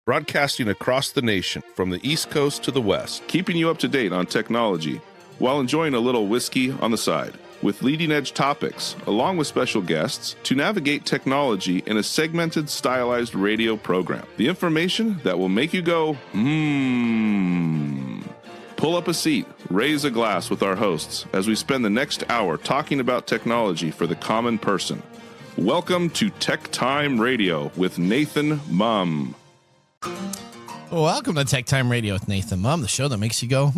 broadcasting across the nation from the East Coast to the West, keeping you up to date on technology while enjoying a little whiskey on the side, with leading-edge topics, along with special guests, to navigate technology in a segmented, stylized radio program. The information that will make you go, Pull up a seat, raise a glass with our hosts as we spend the next hour talking about technology for the common person. Welcome to TechTime Radio with Nathan Mumm. Welcome to TechTime Radio with Nathan Mumm, the show that makes you go,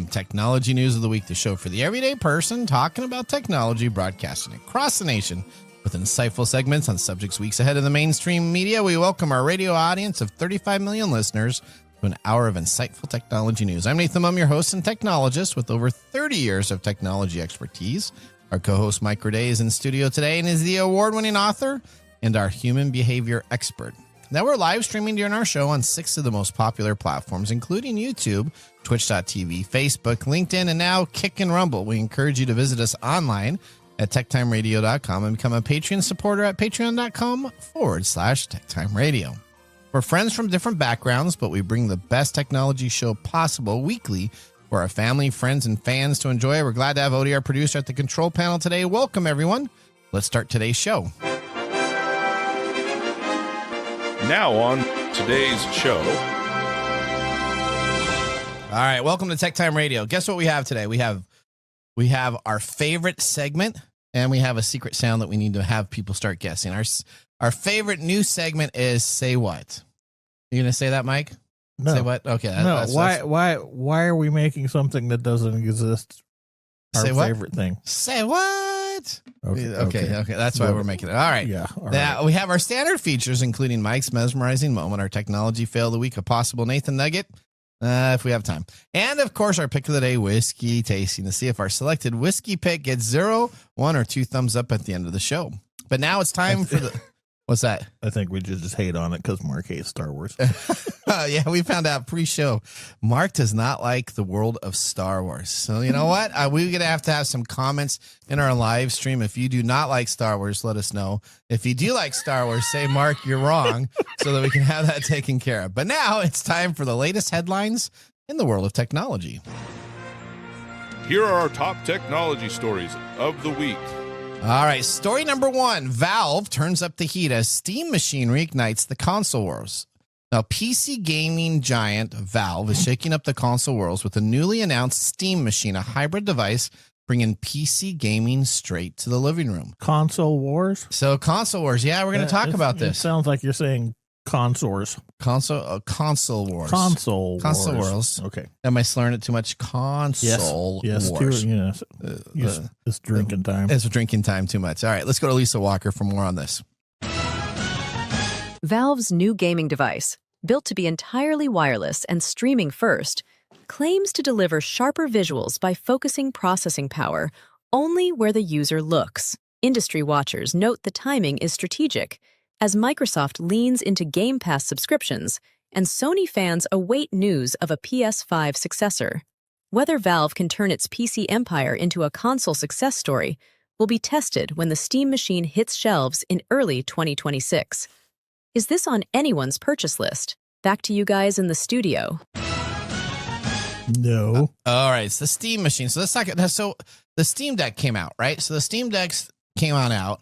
Technology News of the Week, the show for the everyday person talking about technology, broadcasting across the nation with insightful segments on subjects weeks ahead of the mainstream media. We welcome our radio audience of 35 million listeners to an hour of insightful technology news. I'm Nathan Mumm, your host and technologist with over 30 years of technology expertise. Our co-host Mike Roday is in studio today and is the award-winning author and our human behavior expert. Now we're live streaming during our show on 6 of the most popular platforms, including YouTube, Twitch.tv, Facebook, LinkedIn, and now Kick and Rumble. We encourage you to visit us online at techtimeradio.com and become a Patreon supporter at patreon.com/techtimeradio. We're friends from different backgrounds, but we bring the best technology show possible weekly for our family, friends, and fans to enjoy. We're glad to have Odie, our producer, at the control panel today. Welcome, everyone. Let's start today's show. Now on today's show. All right, welcome to TechTime Radio. Guess what we have today? We have our favorite segment, and we have a secret sound that we need to have people start guessing. Our favorite new segment is Say What. You going to say that, Mike? No. Say what? Okay. No. Why are we making something that doesn't exist? Our Say what? favorite thing. Say what? Okay. That's why we're making it. All right. Yeah. Now, we have our standard features, including Mike's mesmerizing moment, our technology fail of the week, a possible Nathan nugget, if we have time. And, of course, our pick of the day, whiskey tasting, to see if our selected whiskey pick gets 0, 1, or 2 thumbs up at the end of the show. But now it's time for the... What's that? I think we just hate on it because Mark hates Star Wars. Yeah, we found out pre-show. Mark does not like the world of Star Wars. So you know what? We're going to have some comments in our live stream. If you do not like Star Wars, let us know. If you do like Star Wars, say, Mark, you're wrong, so that we can have that taken care of. But now it's time for the latest headlines in the world of technology. Here are our top technology stories of the week. All right, story number 1. Valve turns up the heat as Steam machine reignites the console wars. Now, PC gaming giant Valve is shaking up the console wars with a newly announced Steam machine, a hybrid device bringing PC gaming straight to the living room. Console wars? So, console wars. Yeah, we're going to talk about this. It sounds like you're saying consoles. Console wars. Console wars. Okay. Am I slurring it too much? Console wars. Yes. It's drinking time. It's drinking time too much. All right, let's go to Lisa Walker for more on this. Valve's new gaming device, built to be entirely wireless and streaming first, claims to deliver sharper visuals by focusing processing power only where the user looks. Industry watchers note the timing is strategic, as Microsoft leans into Game Pass subscriptions and Sony fans await news of a PS5 successor. Whether Valve can turn its PC empire into a console success story will be tested when the Steam machine hits shelves in early 2026. Is this on anyone's purchase list? Back to you guys in the studio. No. All right, it's the Steam machine. So let's talk. So the Steam Deck came out, right? So the Steam Decks came on out.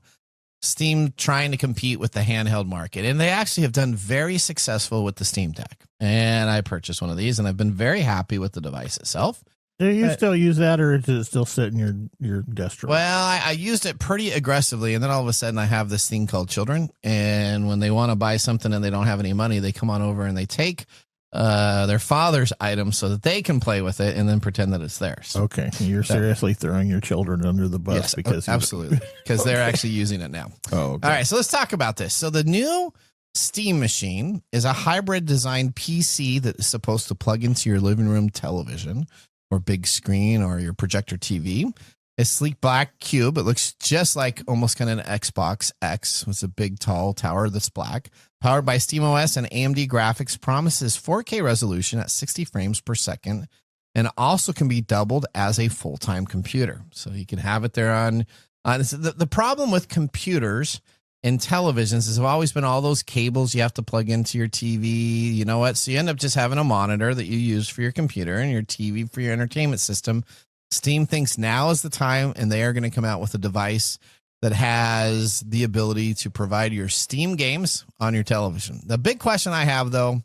Steam trying to compete with the handheld market. And they actually have done very successful with the Steam Deck. And I purchased one of these, and I've been very happy with the device itself. Do you still use that, or is it still sit in your desk drawer? Well, I used it pretty aggressively, and then all of a sudden I have this thing called children. And when they want to buy something and they don't have any money, they come on over and they take their father's items so that they can play with it and then pretend that it's theirs. Okay. You're seriously throwing your children under the bus. Yes, because absolutely. Because they're actually using it now. Oh, okay. All right. So let's talk about this. So the new Steam machine is a hybrid designed PC that is supposed to plug into your living room television or big screen or your projector TV. A sleek black cube. It looks just like almost kind of an Xbox X. It's a big, tall tower that's black. Powered by SteamOS and AMD graphics, promises 4K resolution at 60 frames per second, and also can be doubled as a full-time computer. So you can have it there on the problem with computers in televisions has always been all those cables you have to plug into your TV. You know what? So you end up just having a monitor that you use for your computer and your TV for your entertainment system. Steam thinks now is the time, and they are going to come out with a device that has the ability to provide your Steam games on your television. The big question I have, though,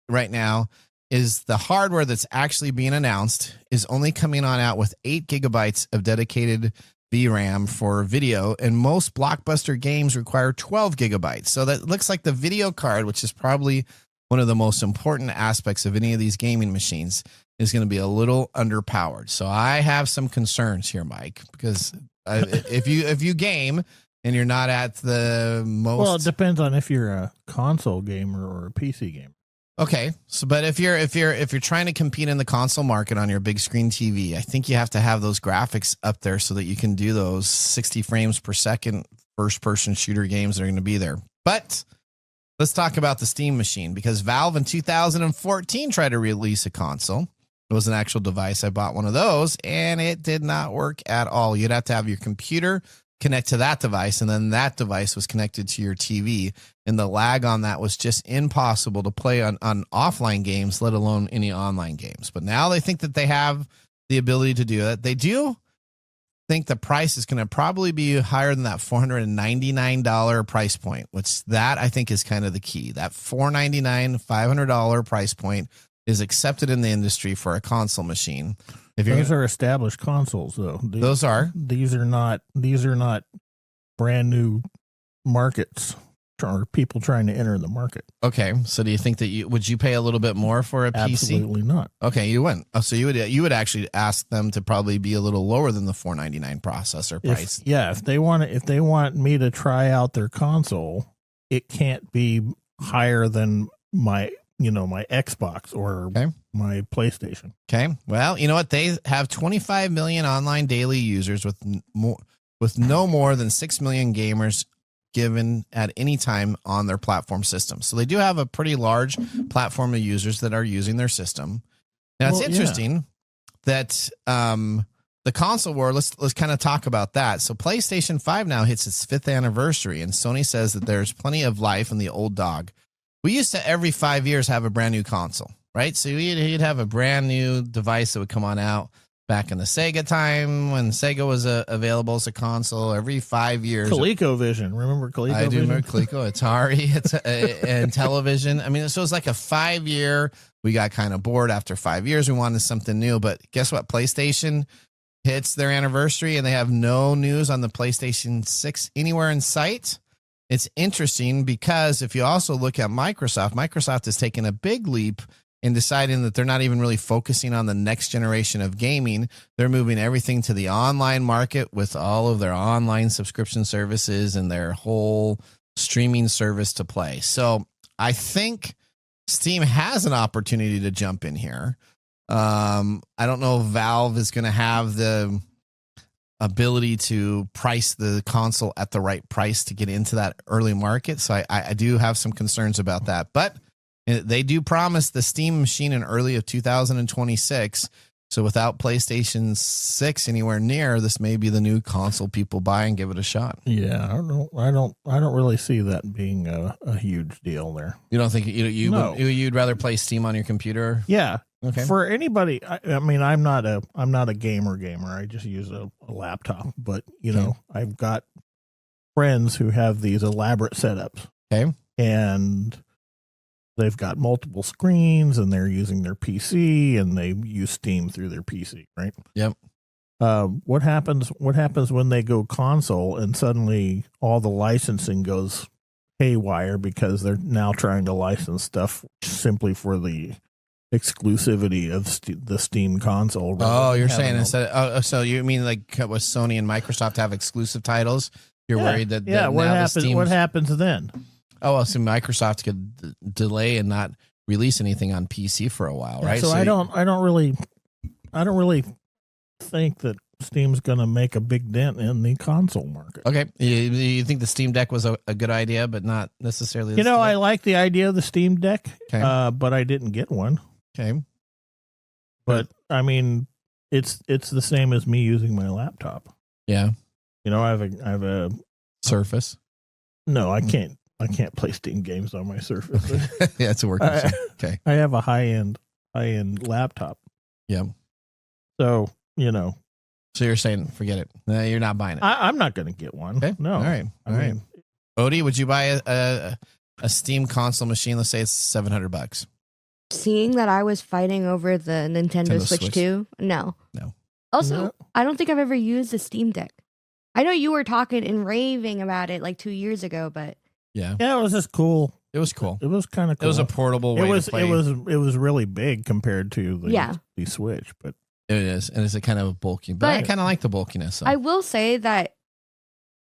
right now is the hardware that's actually being announced is only coming on out with 8 gigabytes of dedicated VRAM for video, and most blockbuster games require 12 gigabytes. So that looks like the video card, which is probably one of the most important aspects of any of these gaming machines, is going to be a little underpowered. So I have some concerns here, Mike, because if you game and you're not at the most, well, it depends on if you're a console gamer or a PC gamer. Okay, so but if you're trying to compete in the console market on your big screen TV, I think you have to have those graphics up there so that you can do those 60 frames per second first person shooter games that are going to be there. But let's talk about the Steam machine, because Valve in 2014 tried to release a console. It was an actual device. I bought one of those and it did not work at all. You'd have to have your computer connect to that device, and then that device was connected to your TV, and the lag on that was just impossible to play on offline games, let alone any online games. But now they think that they have the ability to do it. They do think the price is going to probably be higher than that $499 price point, which that I think is kind of the key. That $499, $500 price point is accepted in the industry for a console machine. Those are established consoles, though. These are not brand new markets or people trying to enter the market. Okay, so do you think that would you pay a little bit more for a PC? Absolutely not. Okay, you wouldn't. Oh, so you would actually ask them to probably be a little lower than the $499 processor price. If they want me to try out their console, it can't be higher than my Xbox or my PlayStation. Okay. Well, you know what? They have 25 million online daily users with no more than 6 million gamers given at any time on their platform system. So they do have a pretty large platform of users that are using their system. Now it's interesting that the console war, let's kind of talk about that. So PlayStation 5 now hits its 5th anniversary, and Sony says that there's plenty of life in the old dog. We used to every 5 years have a brand new console, right? So you'd have a brand new device that would come on out back in the Sega time when Sega was available as a console every 5 years. ColecoVision. Remember ColecoVision? I do remember Coleco, Atari, and television. I mean, so it was like a 5-year. We got kind of bored after 5 years. We wanted something new. But guess what? PlayStation hits their anniversary and they have no news on the PlayStation 6 anywhere in sight. It's interesting because if you also look at Microsoft has taken a big leap in deciding that they're not even really focusing on the next generation of gaming. They're moving everything to the online market with all of their online subscription services and their whole streaming service to play. So I think Steam has an opportunity to jump in here. I don't know if Valve is going to have the ability to price the console at the right price to get into that early market. So I do have some concerns about that, but they do promise the Steam machine in early of 2026. So without PlayStation 6 anywhere near, this may be the new console people buy and give it a shot. Yeah, I don't really see that being a huge deal there. You don't think you'd rather play Steam on your computer? Yeah. Okay. For anybody, I mean, I'm not a gamer. I just use a laptop, but I've got friends who have these elaborate setups. Okay. And they've got multiple screens and they're using their PC and they use Steam through their PC, right? Yep. What happens when they go console and suddenly all the licensing goes haywire because they're now trying to license stuff simply for the exclusivity of the Steam console? Oh, you're saying instead? So you mean like with Sony and Microsoft have exclusive titles? You're worried that what happens then? Oh, well, so Microsoft could delay and not release anything on PC for a while, right? So I don't really think that Steam's going to make a big dent in the console market. Okay, you think the Steam Deck was a good idea, but not necessarily. I like the idea of the Steam Deck, but I didn't get one. Okay, but I mean, it's the same as me using my laptop. Yeah, I have a Surface. No, I can't. I can't play Steam games on my Surface. Yeah, it's a work machine. Okay. I have a high-end laptop. Yeah. So, you know. So you're saying, forget it. No, you're not buying it. I'm not going to get one. Okay. No. All right. All right. Odie, would you buy a Steam console machine? Let's say it's $700. Seeing that I was fighting over the Nintendo Switch 2, no. Also, No. I don't think I've ever used a Steam Deck. I know you were talking and raving about it like 2 years ago, but Yeah. Yeah, it was just cool. It was cool. It was kind of cool. It was a portable way to play. It was really big compared to the Switch, but It is. And it's a kind of bulky. But I kind of like the bulkiness. So. I will say that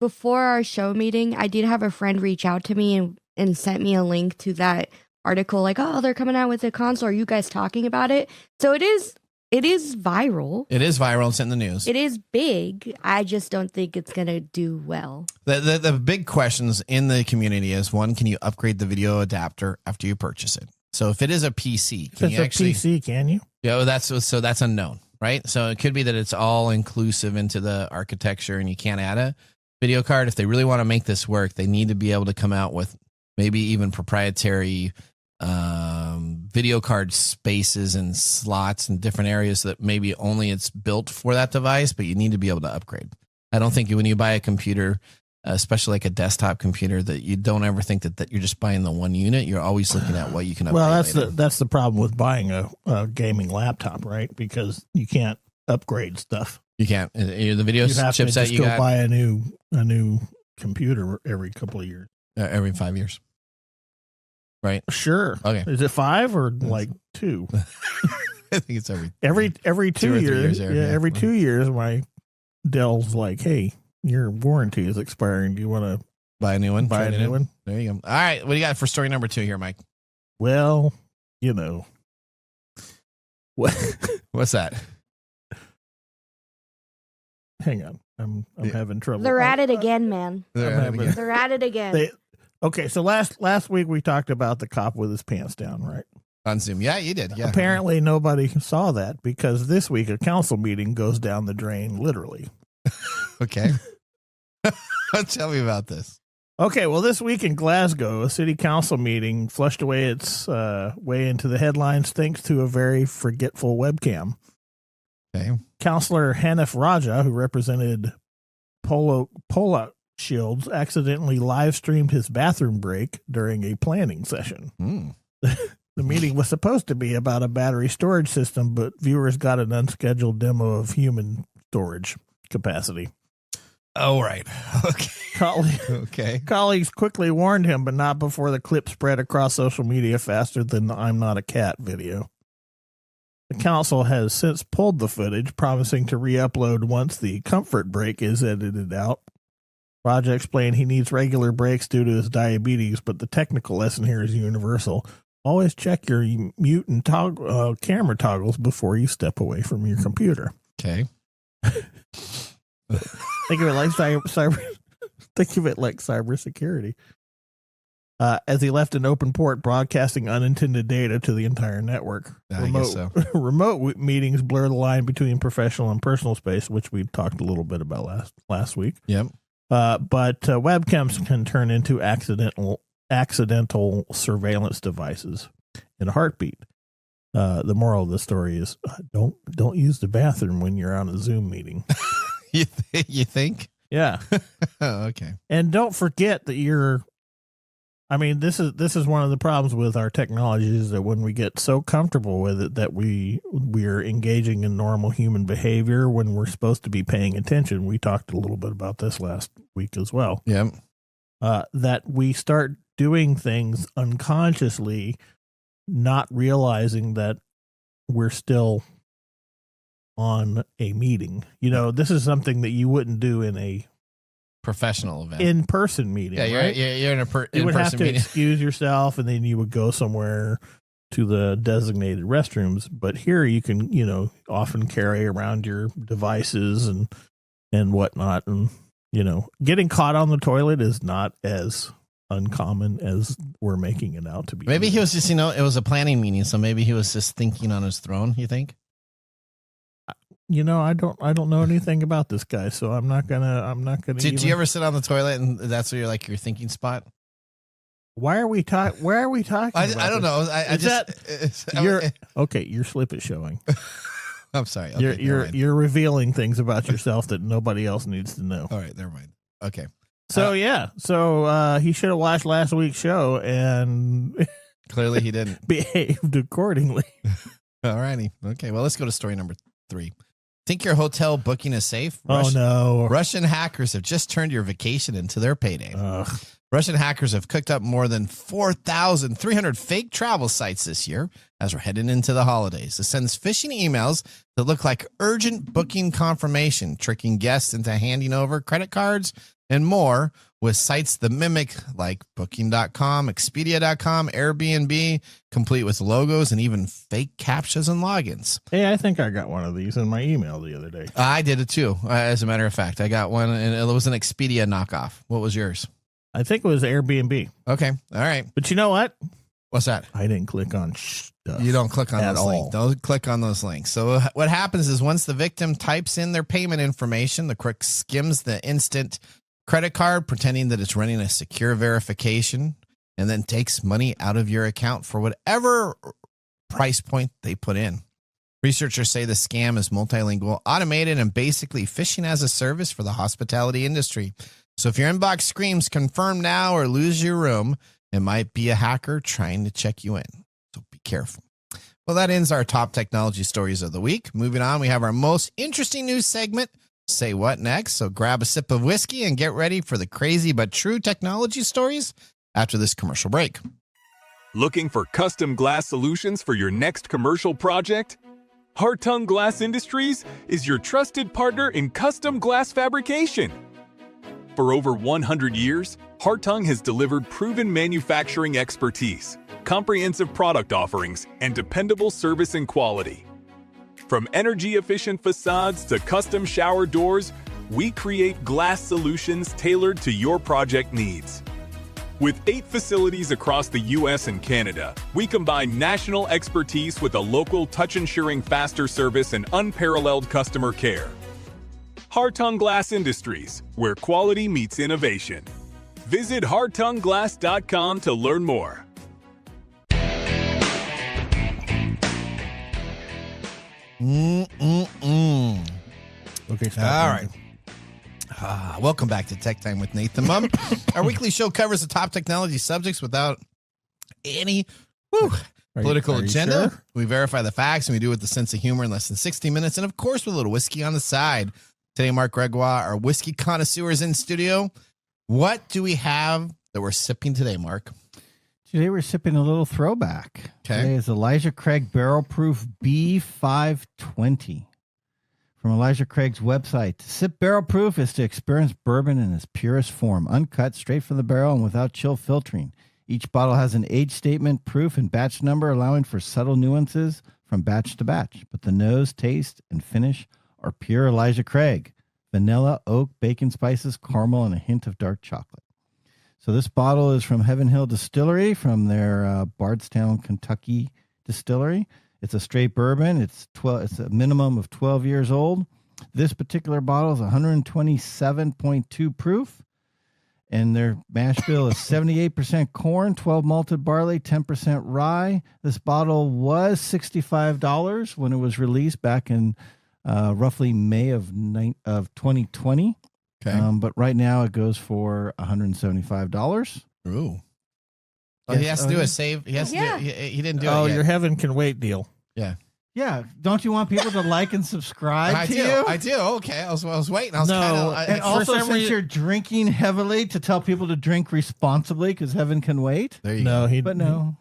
before our show meeting, I did have a friend reach out to me and sent me a link to that article, like, oh, they're coming out with a console. Are you guys talking about it? So it is viral. It is viral. It's in the news. It is big. I just don't think it's going to do well. The big questions in the community is, one, can you upgrade the video adapter after you purchase it? So if it is a PC, if it's a PC, can you? Yeah, that's unknown, right? So it could be that it's all inclusive into the architecture and you can't add a video card. If they really want to make this work, they need to be able to come out with maybe even proprietary video card spaces and slots in different areas so that maybe only it's built for that device, but you need to be able to upgrade. I don't think when you buy a computer, especially like a desktop computer, that you don't ever think that you're just buying the one unit. You're always looking at what you can upgrade. Well, that's the problem with buying a gaming laptop, right? Because you can't upgrade stuff. You can't. The video you have chipset to just you go got, buy a new computer every couple of years. Every 5 years. Right. Sure. Okay. Is it 5 or like 2? I think it's every 2 2 or 3 years. years. Yeah, every 2 years, my Dell's like, hey, your warranty is expiring. Do you want to buy a new one? Buy a new one. There you go. All right. What do you got for story number 2 here, Mike? Well, you know. What's that? Hang on. I'm having trouble. They're at it again, man. They're at it again. Okay, so last week we talked about the cop with his pants down, right? On Zoom. Yeah, you did. Yeah. Apparently nobody saw that because this week a council meeting goes down the drain, literally. Okay. Tell me about this. Okay, well, this week in Glasgow, a city council meeting flushed away its way into the headlines thanks to a very forgetful webcam. Okay. Councillor Hanif Raja, who represented Polo Shields, accidentally live streamed his bathroom break during a planning session. The meeting was supposed to be about a battery storage system, but viewers got an unscheduled demo of human storage capacity. Oh, right. Okay. Colleagues quickly warned him, but not before the clip spread across social media faster than the I'm Not a Cat video. The council has since pulled the footage, promising to re-upload once the comfort break is edited out. Raja explained he needs regular breaks due to his diabetes, but the technical lesson here is universal. Always check your mute and camera toggles before you step away from your computer. Okay. Think of it like cybersecurity. As he left an open port broadcasting unintended data to the entire network. I guess so. Remote meetings blur the line between professional and personal space, which we talked a little bit about last week. Yep. But webcams can turn into accidental surveillance devices in a heartbeat. The moral of the story is don't use the bathroom when you're on a Zoom meeting. You think? Yeah. Okay. And don't forget that this is one of the problems with our technology is that when we get so comfortable with it that we're engaging in normal human behavior when we're supposed to be paying attention. We talked a little bit about this last week as well. Yeah. That we start doing things unconsciously, not realizing that we're still on a meeting. This is something that you wouldn't do in a professional event, in-person meeting. Yeah, right? you're in a you would have to meeting. Excuse yourself, and then you would go somewhere to the designated restrooms. But here you can, often carry around your devices and whatnot, and getting caught on the toilet is not as uncommon as we're making it out to be. Maybe he was just, it was a planning meeting, so maybe he was just thinking on his throne. You think? I don't know anything about this guy, so I'm not gonna. Do you ever sit on the toilet and that's where your thinking spot? Why are we talking? Where are we talking? I don't know. Your slip is showing. I'm sorry. Okay, you're revealing things about yourself that nobody else needs to know. All right, never mind. Okay. So he should have watched last week's show and clearly he didn't. Behaved accordingly. All righty. Okay. Well, let's go to story number 3. Think your hotel booking is safe? No. Russian hackers have just turned your vacation into their payday. Russian hackers have cooked up more than 4,300 fake travel sites this year as we're heading into the holidays. It sends phishing emails that look like urgent booking confirmation, tricking guests into handing over credit cards and more with sites that mimic like Booking.com, Expedia.com, Airbnb, complete with logos and even fake captchas and logins. Hey, I think I got one of these in my email the other day. I did it too. As a matter of fact, I got one and it was an Expedia knockoff. What was yours? I think it was Airbnb. Okay. All right. But you know what? What's that? I didn't click on stuff. You don't click on at those all. links. Don't click on those links. So what happens is once the victim types in their payment information, the crook skims the instant credit card, pretending that it's running a secure verification, and then takes money out of your account for whatever price point they put in. Researchers say the scam is multilingual, automated, and basically phishing as a service for the hospitality industry. So if your inbox screams confirm now or lose your room, it might be a hacker trying to check you in. So be careful. Well, that ends our top technology stories of the week. Moving on, we have our most interesting news segment, Say What Next? So grab a sip of whiskey and get ready for the crazy but true technology stories after this commercial break. Looking for custom glass solutions for your next commercial project? Hartung Glass Industries is your trusted partner in custom glass fabrication. For over 100 years, Hartung has delivered proven manufacturing expertise, comprehensive product offerings, and dependable service and quality. From energy-efficient facades to custom shower doors, we create glass solutions tailored to your project needs. With 8 facilities across the U.S. and Canada, we combine national expertise with a local touch-ensuring faster service and unparalleled customer care. Hartung Glass Industries, where quality meets innovation. Visit hartungglass.com to learn more. Okay, stop. All right. Welcome back to Tech Time with Nathan Mumm. Our weekly show covers the top technology subjects without any political agenda. Sure? We verify the facts, and we do it with a sense of humor in less than 60 minutes. And, of course, with a little whiskey on the side. Today, Mark Gregoire, our whiskey connoisseur, is in studio. What do we have that we're sipping today, Mark? Today we're sipping a little throwback. Okay. Today is Elijah Craig Barrel Proof B520 from Elijah Craig's website. To sip barrel proof is to experience bourbon in its purest form, uncut, straight from the barrel, and without chill filtering. Each bottle has an age statement, proof, and batch number, allowing for subtle nuances from batch to batch. But the nose, taste, and finish are pure Elijah Craig. Vanilla, oak, bacon spices, caramel, and a hint of dark chocolate. So this bottle is from Heaven Hill Distillery, from their Bardstown, Kentucky distillery. It's a straight bourbon. It's a minimum of 12 years old. This particular bottle is 127.2 proof, and their mash bill is 78% corn, 12 malted barley, 10% rye. This bottle was $65 when it was released back in roughly May of 2020. Okay. But right now it goes for $175. Ooh. Oh, Yes, he has to do a save. He has to do, he didn't do Oh, it yet. your heaven can wait deal. Yeah. Yeah. Don't you want people to like and subscribe I to do. you? I do. Okay. I was waiting. I was No, And for also, some since reason- you're drinking heavily, to tell people to drink responsibly because heaven can wait. there you No, go. But no.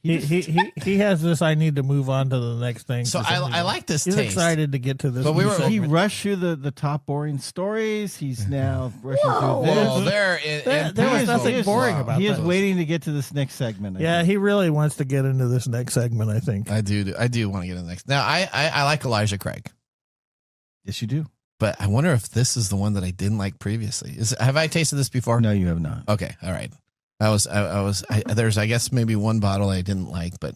He has this. I need to move on to the next thing. So for some reason. I like this He's taste. excited to get to this. But we new were- He segment. rushed through the top boring stories. He's now rushing Whoa. through Well, this. There was nothing boring He about is that. waiting to get to this next segment. I Yeah, think. he really wants to get into this next segment. I think. I do want to get in the next. Now, I like Elijah Craig, Yes, you do. but I wonder if this is the one that I didn't like previously. Have I tasted this before? No, you have not. Okay. All right. There's, I guess, maybe one bottle I didn't like, but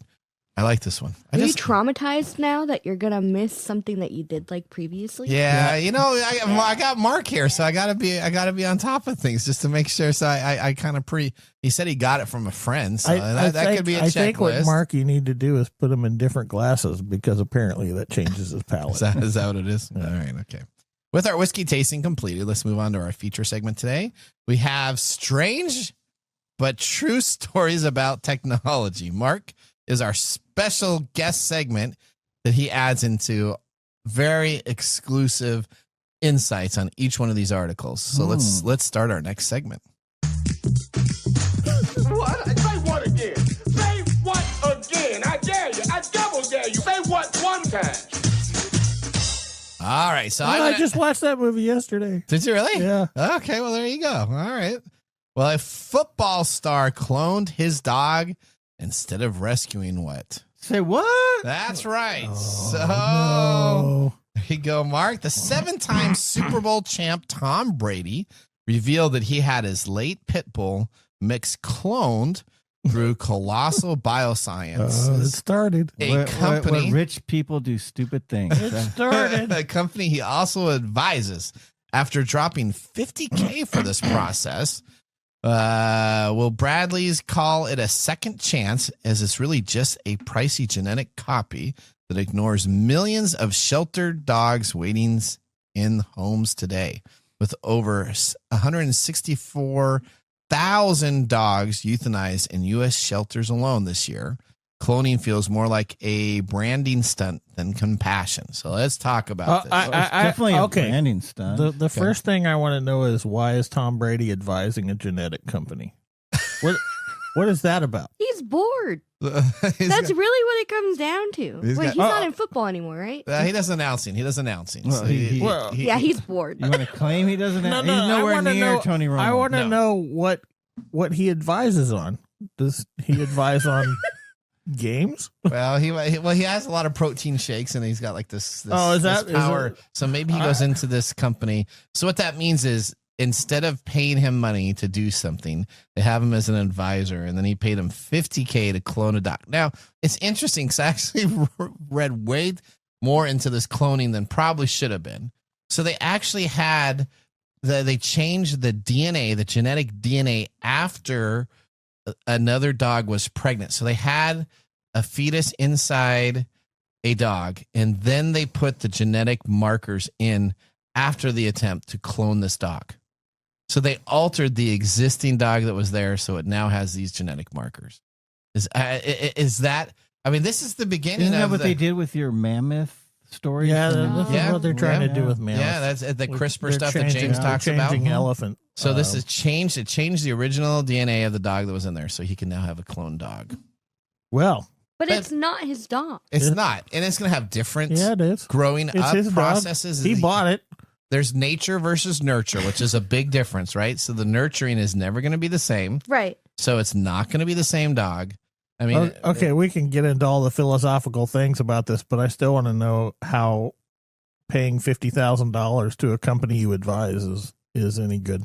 I like this one. Are you traumatized now that you're gonna miss something that you did like previously? Yeah, you know, I got Mark here, so I gotta be on top of things just to make sure. So I kind of he said he got it from a friend, so that could be a checklist. I think what Mark you need to do is put him in different glasses because apparently that changes his palate. Is that what it is? Yeah. All right, okay. With our whiskey tasting completed, let's move on to our feature segment today. We have strange but true stories about technology. Mark is our special guest segment that he adds into very exclusive insights on each one of these articles. So let's start our next segment. What? Say what again? Say what again? I dare you. I double dare you. Say what one time? All right. So I just watched that movie yesterday. Did you really? Yeah. Okay. Well, there you go. All right. Well, a football star cloned his dog instead of rescuing what? Say what? That's right. No. There you go, Mark. The 7-time Super Bowl champ Tom Brady revealed that he had his late pit bull mix cloned through Colossal Bioscience. It started. A company. Where rich people do stupid things. It started. A company he also advises. After dropping $50,000 for this process, will Bradley's call it a second chance, as it's really just a pricey genetic copy that ignores millions of sheltered dogs waiting in homes today. With over 164,000 dogs euthanized in U.S. shelters alone this year, cloning feels more like a branding stunt than compassion. So let's talk about this. It's definitely a branding stunt. The first thing I want to know is, why is Tom Brady advising a genetic company? What is that about? He's bored. That's really what it comes down to. He's not in football anymore, right? He does announcing. Well, So he's bored. You want to claim he doesn't? No, He's nowhere near Tony Romo. I want to know what he advises on. Does he advise on games? Well, he has a lot of protein shakes, and he's got like this is power. So maybe he goes into this company. So what that means is, instead of paying him money to do something, they have him as an advisor, and then he paid him $50,000 to clone a dog. Now, it's interesting because I actually read way more into this cloning than probably should have been. So they actually had they changed the DNA, the genetic DNA, after another dog was pregnant. So they had a fetus inside a dog, and then they put the genetic markers in after the attempt to clone this dog. So they altered the existing dog that was there, so it now has these genetic markers. Is that? I mean, this is the beginning. Isn't that what they did with your mammoth story? Yeah, that's what they're trying to do with mammoths. Yeah, that's the CRISPR stuff that James talks about. Changing elephant. So this has changed. It changed the original DNA of the dog that was in there, so he can now have a clone dog. Well, but it's not his dog. It's not, and it's going to have different. Yeah, it is. Growing it's up his processes. Dog. He bought it. There's nature versus nurture, which is a big difference, right? So the nurturing is never going to be the same. Right. So it's not going to be the same dog. I mean, okay, we can get into all the philosophical things about this, but I still want to know how paying $50,000 to a company you advise is any good.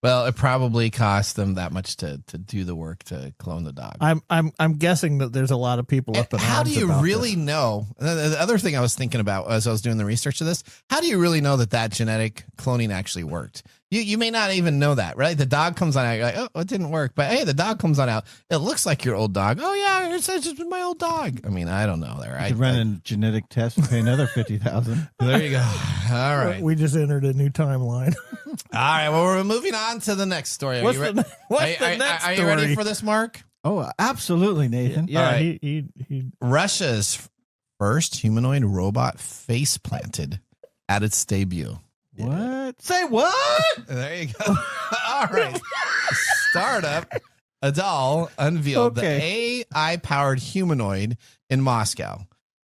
Well, it probably cost them that much to do the work to clone the dog. I'm guessing that there's a lot of people up in arms. How do you really this. know? The other thing I was thinking about as I was doing the research of this, how do you really know that genetic cloning actually worked? You may not even know that, right? The dog comes on out, you're like, oh, it didn't work. But hey, the dog comes on out. It looks like your old dog. Oh yeah, it's just my old dog. I mean, I don't know there. I could run a genetic test and pay another $50,000. There you go. All right. We just entered a new timeline. All right. Well, we're moving on to the next story. What's the next story? Are you ready for this, Mark? Oh, absolutely, Nathan. Yeah. Right. He Russia's first humanoid robot face planted at its debut. What? Say what? There you go. All right. Startup Adal unveiled the AI-powered humanoid in Moscow,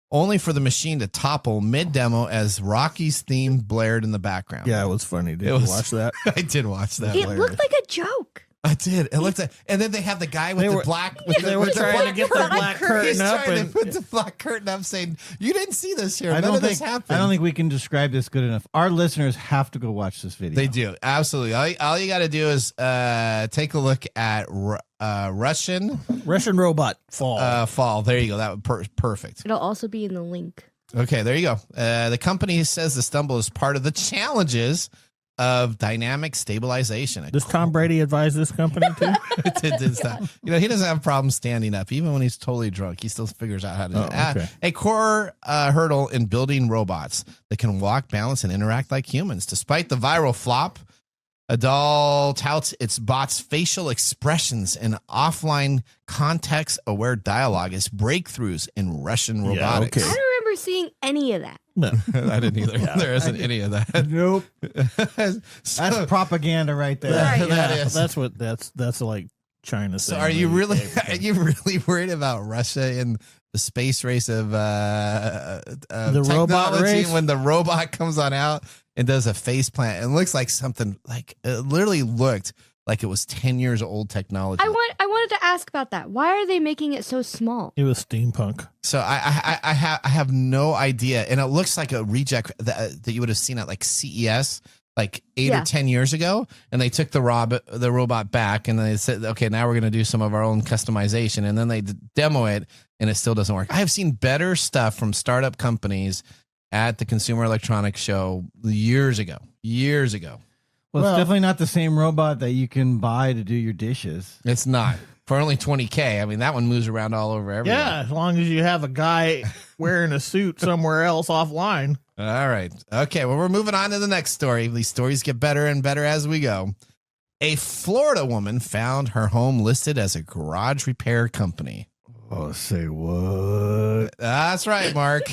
only for the machine to topple mid-demo as Rocky's theme blared in the background. Yeah, it was funny. Did you watch that? I did watch that. It looked like a joke. I did. It looked like, and then they have the guy with the black. They were trying to get the black curtain up, trying and to put the black curtain up, saying, "You didn't see this here. I None of this happened." I don't think we can describe this good enough. Our listeners have to go watch this video. They do, absolutely. All you got to do is take a look at Russian robot fall. Fall. There you go. That was perfect. It'll also be in the link. Okay, there you go. The company says the stumble is part of the challenges of dynamic stabilization. Does Tom Brady advise this company too? It did stop. He doesn't have problems standing up. Even when he's totally drunk, he still figures out how to do it. Okay. A core hurdle in building robots that can walk, balance, and interact like humans. Despite the viral flop, Adal touts its bot's facial expressions and offline context-aware dialogue as breakthroughs in Russian robotics. I don't remember seeing any of that. No, I didn't either. There isn't any of that. Nope. So, That's propaganda right there. Right. that is. That's like China. So are you really worried about Russia in the space race of the technology robot race? When the robot comes on out and does a face plant? It looks like something like it literally looked like it was 10 years old technology. I wanted to ask about that. Why are they making it so small? It was steampunk. So I have no idea, and it looks like a reject that you would have seen at like CES like 8 or 10 years ago, and they took the robot back, and they said, okay, now we're going to do some of our own customization, and then they demo it, and it still doesn't work. I have seen better stuff from startup companies at the Consumer Electronics Show years ago. Well, it's definitely not the same robot that you can buy to do your dishes. It's not. For only $20K. I mean, that one moves around all over everywhere. Yeah, as long as you have a guy wearing a suit somewhere else offline. All right. Okay, well, we're moving on to the next story. These stories get better and better as we go. A Florida woman found her home listed as a garage repair company. Oh, say what? That's right, Mark.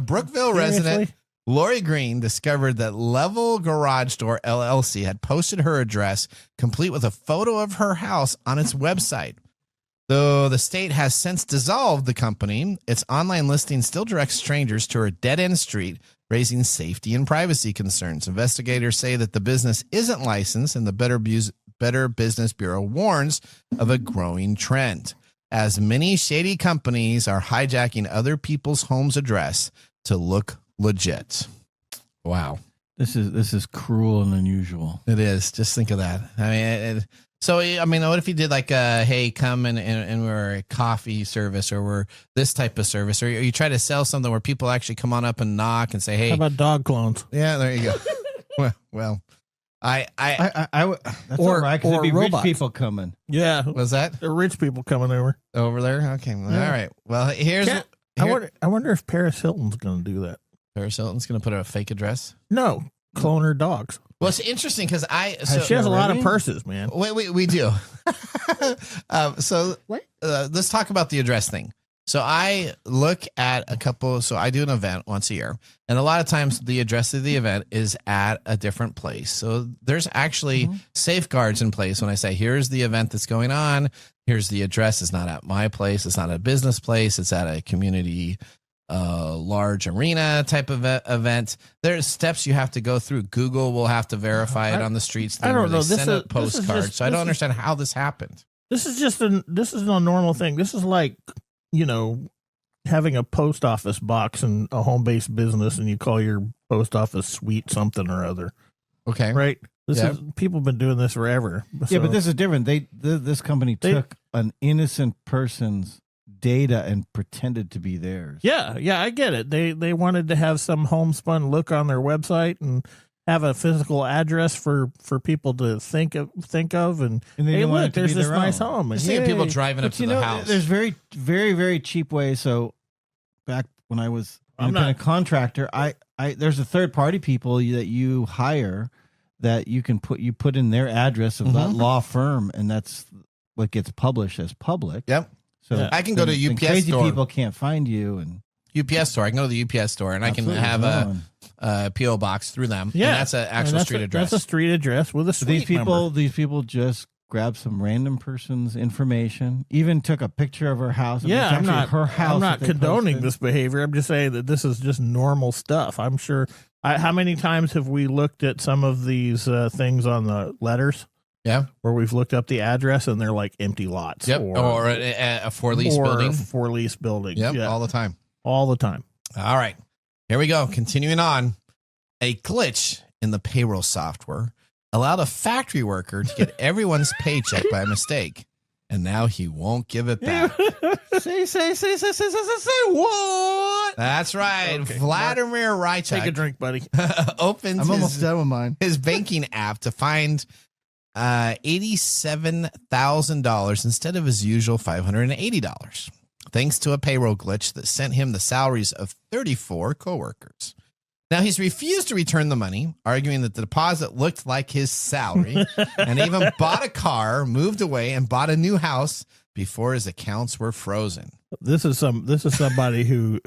Brookville resident Lori Green discovered that Level Garage Door LLC had posted her address, complete with a photo of her house, on its website. Though the state has since dissolved the company, its online listing still directs strangers to her dead-end street, raising safety and privacy concerns. Investigators say that the business isn't licensed, and the Better Business Bureau warns of a growing trend, as many shady companies are hijacking other people's home's address to look legit. Wow. This is cruel and unusual. It is. Just think of that. I mean, what if you did like hey, come and we're a coffee service, or we're this type of service, or you try to sell something where people actually come on up and knock and say, hey. How about dog clones? Yeah, there you go. well, that's all right, because it'd be robots. rich people coming. Yeah. Was that? The rich people coming over there? Okay. Well, Yeah. all right. Well, I wonder if Paris Hilton's going to do that. Paris Hilton's going to put a fake address? No. Clone her dogs. Well, it's interesting because she has a lot of purses, man. We do. So what? Let's talk about the address thing. So I look at a couple. So I do an event once a year, and a lot of times the address of the event is at a different place. So there's actually safeguards in place when I say, here's the event that's going on. Here's the address. It's not at my place. It's not a business place. It's at a community large arena type of event. There's steps you have to go through. Google will have to verify it on the streets. I don't know. Send a postcard. So I don't understand how this happened. This is a normal thing. This is like, having a post office box and a home-based business, and you call your post office suite something or other. Okay. Right? People have been doing this forever. Yeah, but this is different. This company took an innocent person's data and pretended to be theirs. Yeah, I get it. They wanted to have some homespun look on their website and have a physical address for people to think of, and hey, look, there's this nice home. I'm And seeing people driving up to the house. There's very, very, very cheap ways. So back when I was an independent contractor, I there's a third party people that you hire that you put in their address of that law firm, and that's what gets published as public. Yep. So I can go to UPS crazy store. people can't find you, and UPS store. I can go to the UPS store, and Absolutely. I can have a PO box through them. Yeah, and that's an actual street address. That's a street address with a suite number. These people just grabbed some random person's information, even took a picture of her house. Yeah, I'm not her house. I'm not condoning this behavior. I'm just saying that this is just normal stuff. I'm sure. How many times have we looked at some of these things on the letters? Yeah. where we've looked up the address and they're like empty lots. Yep. Or a for lease or building. For lease building. Yep. Yeah. All the time. All the time. All right. Here we go. Continuing on. A glitch in the payroll software allowed a factory worker to get everyone's paycheck by mistake. And now he won't give it back. Say what? That's right. Okay, Vladimir Rychak Take a drink, buddy. opens I'm almost done with mine. his banking app to find $87,000 instead of his usual $580, thanks to a payroll glitch that sent him the salaries of 34 coworkers. Now, he's refused to return the money, arguing that the deposit looked like his salary, and even bought a car, moved away, and bought a new house before his accounts were frozen. This is somebody who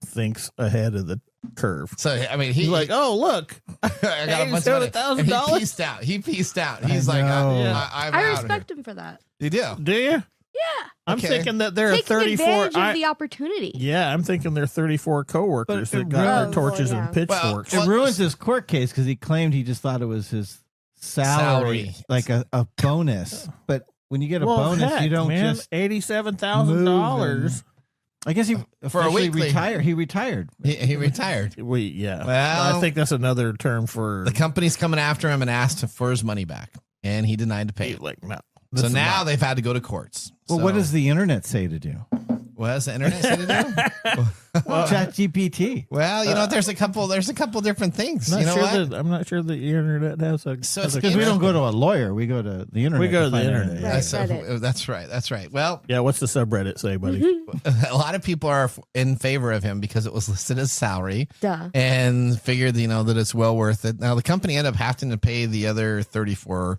thinks ahead of the curve. So, I mean, He's like, oh, look, I got a bunch of money. And $87,000. He pieced out. He's like, know. I'm I out respect here. him for that. You do? Do you? Yeah. I'm Okay. thinking that there are Taking 34. advantage of the opportunity. Yeah, I'm thinking there are 34 coworkers But that got their really- torches Oh, yeah. and pitchforks. Well, It ruins his court case because he claimed he just thought it was his salary. like a bonus. But when you get a bonus, heck, you don't man, just $87,000. I guess he For a officially weekly. retired. He retired. He retired. Yeah. Well, I think that's another term for The company's coming after him and asked for his money back, and he denied to pay it. like no. So now they've had to go to courts. Well, So- what does the internet say to do? what does the internet say to do? ChatGPT. Well, you know, there's a couple different things. You know what? I'm not sure the internet has a. So has it's a- Because we don't go to a lawyer, we go to the internet. We go to the find internet. everything. Right. So- Reddit. that's right. Well, Yeah, what's the subreddit say, buddy? Mm-hmm. a lot of people are in favor of him because it was listed as salary. Duh. And figured, that it's well worth it. Now, the company ended up having to pay the other 34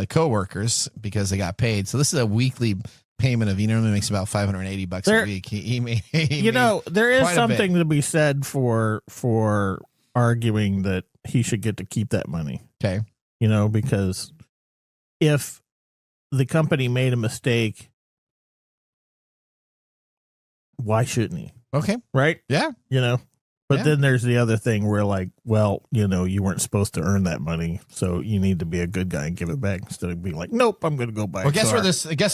co-workers because they got paid. So this is a weekly payment of, he normally makes about $580 There- a week. He made, There is quite a something to be said for arguing that he should get to keep that money. okay. Because if the company made a mistake, why shouldn't he? Okay. Right? Yeah. But Yeah. then there's the other thing where you weren't supposed to earn that money, so you need to be a good guy and give it back instead of being like, nope, I'm going to go buy. Well, a guess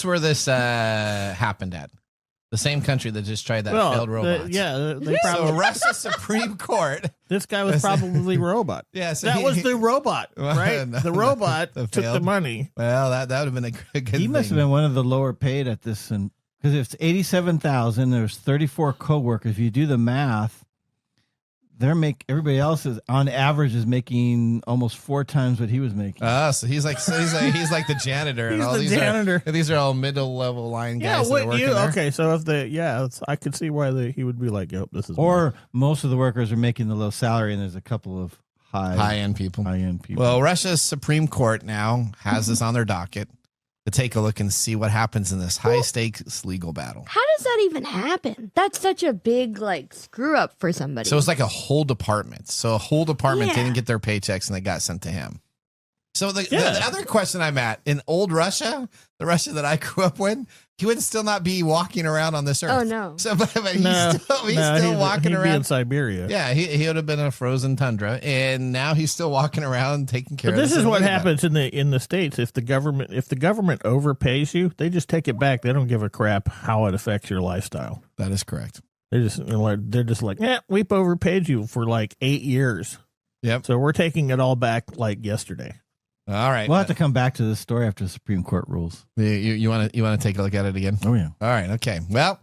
car. where this happened at? The same country that just tried that failed robots. They So probably. Russia's Supreme Court. This guy was probably a robot. Yeah. So That was the robot, Well, right? no, The robot the took the failed. money. Well, that would have been a good He must have thing. been one of the lower paid at this, and because if it's 87,000, there's 34 coworkers. If you do the math, everybody else is on average is making almost 4 times what he was making. So he's like the janitor, and He's all the these janitor. these are all middle level line guys. that are working there. Okay, so if I could see why he would be like, "Yep, this is." Or most of the workers are making the low salary, and there's a couple of High end people. high-end people. Well, Russia's Supreme Court now has this on their docket to take a look and see what happens in this high stakes legal battle. How does that even happen? That's such a big screw up for somebody. So it's like a whole department. So a whole department Yeah. didn't get their paychecks and they got sent to him. So the Yeah. other question I'm at, in old Russia, the Russia that I grew up with, he would still not be walking around on this earth. Oh, no. So but he's still walking he'd around. be in Siberia. Yeah, he would have been a frozen tundra, and now he's still walking around taking care But of this is and what leaving it. happens in the States. If the government overpays you, they just take it back. They don't give a crap how it affects your lifestyle. That is correct. They're just like, we've overpaid you for 8 years. Yep. So we're taking it all back yesterday. All right. we'll have to come back to this story after the Supreme Court rules. You want to take a look at it again? Oh, yeah. All right. Okay. Well,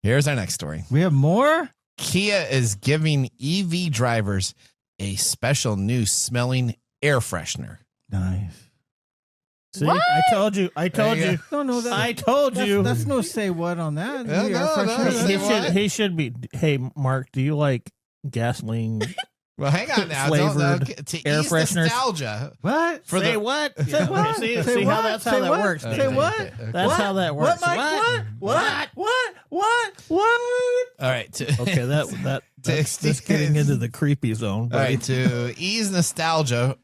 here's our next story. We have more? Kia is giving EV drivers a special new smelling air freshener. Nice. See, What? I told you. There you No, no, I told you. That's no say what on that. Yeah, The air no, freshener. no, He should be. Hey, Mark, do you like gasoline? Well, hang on now. Flavored To air ease fresheners. nostalgia. What? For Say the- what? Say what? See, Say see how what? that's Say how that what? works. Say what? That's how that works. What, Mike? What? All right. Okay, that's getting into the creepy zone. All right, to ease nostalgia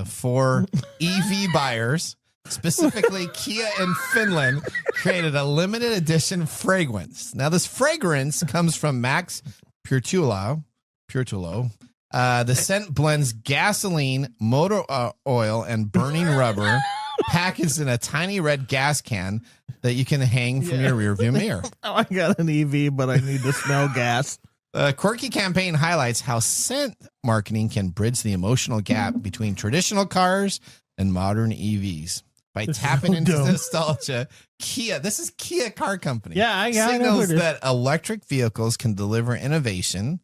for EV buyers, specifically Kia in Finland created a limited edition fragrance. Now, this fragrance comes from Max Purtulo, The scent blends gasoline, motor oil, and burning rubber, packaged in a tiny red gas can that you can hang from your rearview mirror. I got an EV, but I need to smell gas. The quirky campaign highlights how scent marketing can bridge the emotional gap between traditional cars and modern EVs. By tapping into nostalgia, this is Kia Car Company. Yeah, I signals that electric vehicles can deliver innovation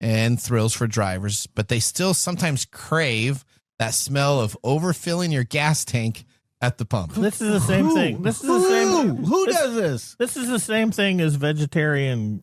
and thrills for drivers, but they still sometimes crave that smell of overfilling your gas tank at the pump. This is the same thing. This is the same. Who does this? This is the same thing as vegetarian,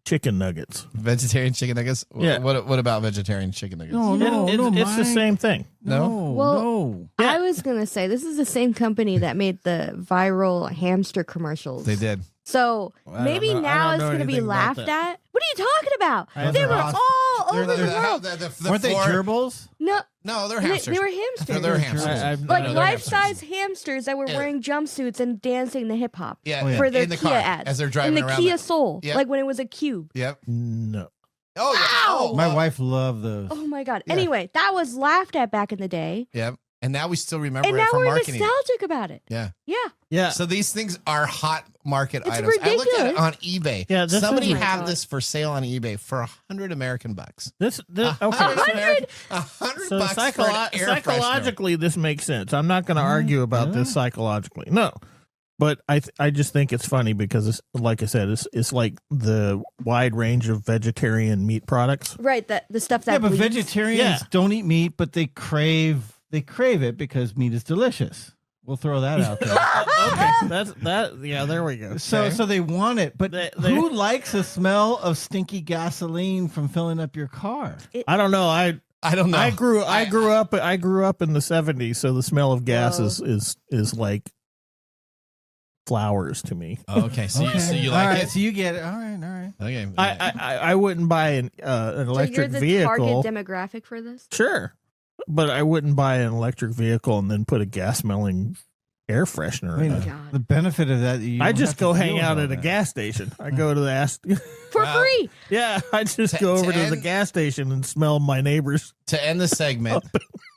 chicken nuggets. Vegetarian chicken nuggets? Yeah. What about vegetarian chicken nuggets? It's the same thing. Well, I was going to say, this is the same company that made the viral hamster commercials. They did. So maybe now it's going to be laughed at. What are you talking about? They were all over the world. Weren't they gerbils? No, they're hamsters. They were hamsters. They're hamsters. Like life-size hamsters that were wearing jumpsuits and dancing the hip hop for their in the Kia car, ads. as they're driving in the around Kia Soul, Yep. like when it was a cube. Yep. No. Oh, yeah. Oh, My wife loved those. Oh my God. Anyway, that was laughed at back in the day. Yep. And now we still remember And it now from we're marketing. nostalgic about it. Yeah. Yeah. Yeah. So these things are hot market It's items. I looked at it ridiculous. on eBay. Yeah, this Somebody is- have this for sale on eBay for $100 American bucks. This okay. $100 So bucks for an air freshener. psychologically, this makes sense. I'm not going to argue about this psychologically. No, but I just think it's funny because it's, like I said, it's like the wide range of vegetarian meat products. Right. The stuff that Yeah, but bleeds. vegetarians don't eat meat, but they crave it because meat is delicious. We'll throw that out there. Okay, that's that. Yeah, there we go. So they want it, but who likes the smell of stinky gasoline from filling up your car? I don't know. I don't know. I grew up in the 70s, so the smell of gas is like flowers to me. Okay, so you All like right, it? so you get it. All right. Okay. I wouldn't buy an So electric you're the vehicle. target demographic for this? Sure, but I wouldn't buy an electric vehicle and then put a gas smelling air freshener I in mean, it. God. the benefit of that, I just go hang out at a gas station. I go to the For free. yeah. I just go over to the gas station and smell my neighbors. To end the segment,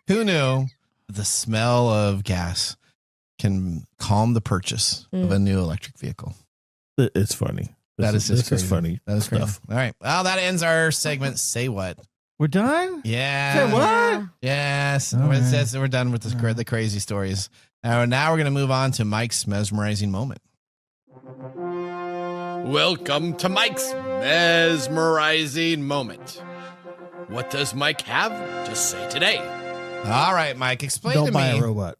who knew the smell of gas can calm the purchase of a new electric vehicle? It's funny. This This crazy. is funny. That is stuff. crazy. All right. Well, that ends our segment. Say what? We're done? Yeah. Say what? Yes. All It right. says we're done with the crazy stories. Now we're going to move on to Mike's mesmerizing moment. Welcome to Mike's mesmerizing moment. What does Mike have to say today? All right, Mike, explain Don't to buy me. a robot.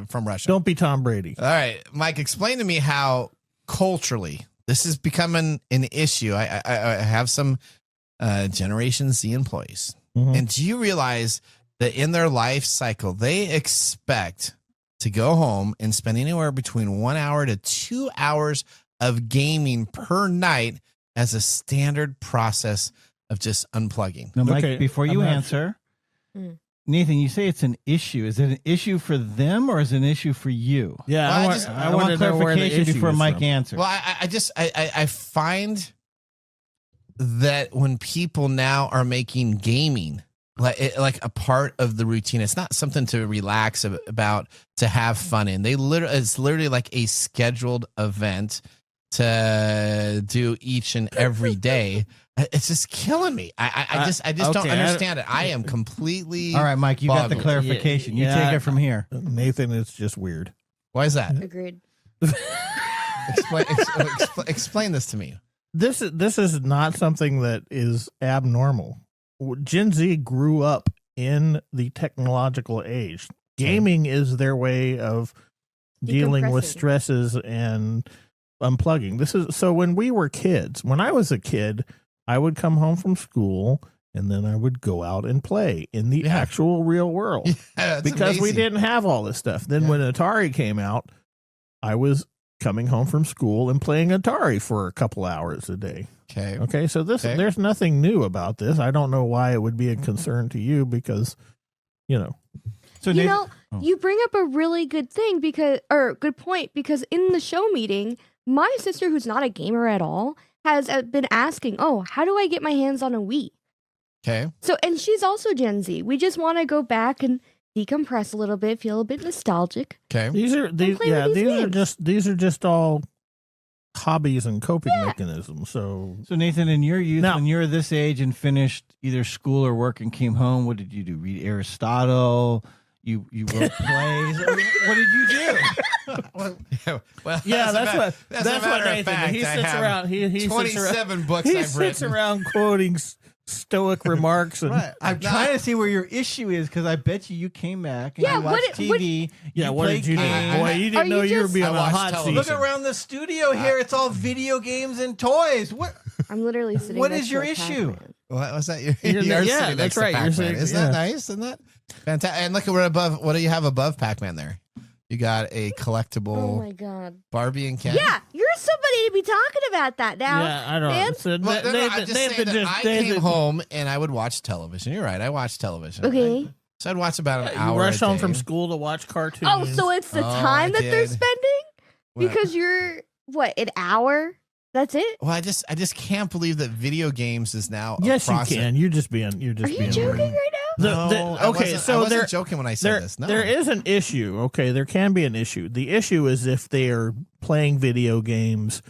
From Russia. Don't be Tom Brady. All right, Mike, explain to me how culturally this is becoming an issue. I have some Generation Z employees. Mhm. And do you realize that in their life cycle, they expect to go home and spend anywhere between 1 hour to 2 hours of gaming per night as a standard process of just unplugging? Now, Mike, Okay, before you I'm not- answer, Mm. Nathan, you say it's an issue. Is it an issue for them or is it an issue for you? Yeah, Well, I I just- want, I I want want to know where the clarification issue before is Mike from. answers. Well, I find that when people now are making gaming like a part of the routine, it's not something to relax about, to have fun in. It's literally like a scheduled event to do each and every day. It's just killing me. I just don't okay, understand it. I am completely. All right, Mike, you got the boggled. clarification. You Yeah. take it from here. Nathan, it's just weird. Why is that? Agreed. Explain this to me. This is not something that is abnormal. Gen Z grew up in the technological age. Gaming is their way of dealing with Decompressing. stresses and unplugging. This is so when we were kids, when I was a kid, I would come home from school and then I would go out and play in the Yeah. actual real world. Yeah, that's Because we amazing. didn't have all this stuff. Then Yeah. when Atari came out, I was coming home from school and playing Atari for a couple hours a day. Okay. Okay, so Okay. there's nothing new about this. I don't know why it would be a concern to you because, So You Nathan, know, you bring up a really good thing good point because in the show meeting, my sister, who's not a gamer at all, has been asking, "Oh, how do I get my hands on a Wii?" Okay. So, and she's also Gen Z. We just want to go back and decompress a little bit, feel a bit nostalgic. Okay. These are just all hobbies and coping mechanisms. So Nathan, in your youth, Now- when you were this age and finished either school or work and came home, what did you do? Read Aristotle? You wrote plays? What did you do? Well, that's what Nathan. Fact, He sits around. He 27 books He I've sits written. around quoting stoic remarks and I'm trying to see where your issue is because I bet you came back and Yeah, you watched TV. what played did you do? games. Boy, you didn't Are know you you were just- being I on a watched hot television. season. Look around the studio here. It's all video games and toys. What? I'm literally sitting. What next is to your a issue? Pac-Man. What was that? You're You're yeah, sitting that's next to right. You're Pac-Man. sitting- Isn't that nice? Isn't that fantastic? And look at what above. What do you have above Pac-Man there? You got a collectible Oh my god. Barbie and Ken. Yeah, you're somebody to be talking about that now. Yeah, I don't know. man. So Well, no, I'm just saying Nathan that just I Nathan- came home and I would watch television. You're right. I watched television. Okay. So I'd watch about an You hour. rush a home day. from school to watch cartoons. Oh, so it's the Oh, time I that they're did. spending? Well- Because you're what, an hour? That's it? Well, I just can't believe that video games is now. a yes, you process. can. You're just being. Are you being joking rude. right now? No, I okay, wasn't- so I wasn't there, joking when I said this. No, there is an issue. Okay, there can be an issue. The issue is if they are playing video games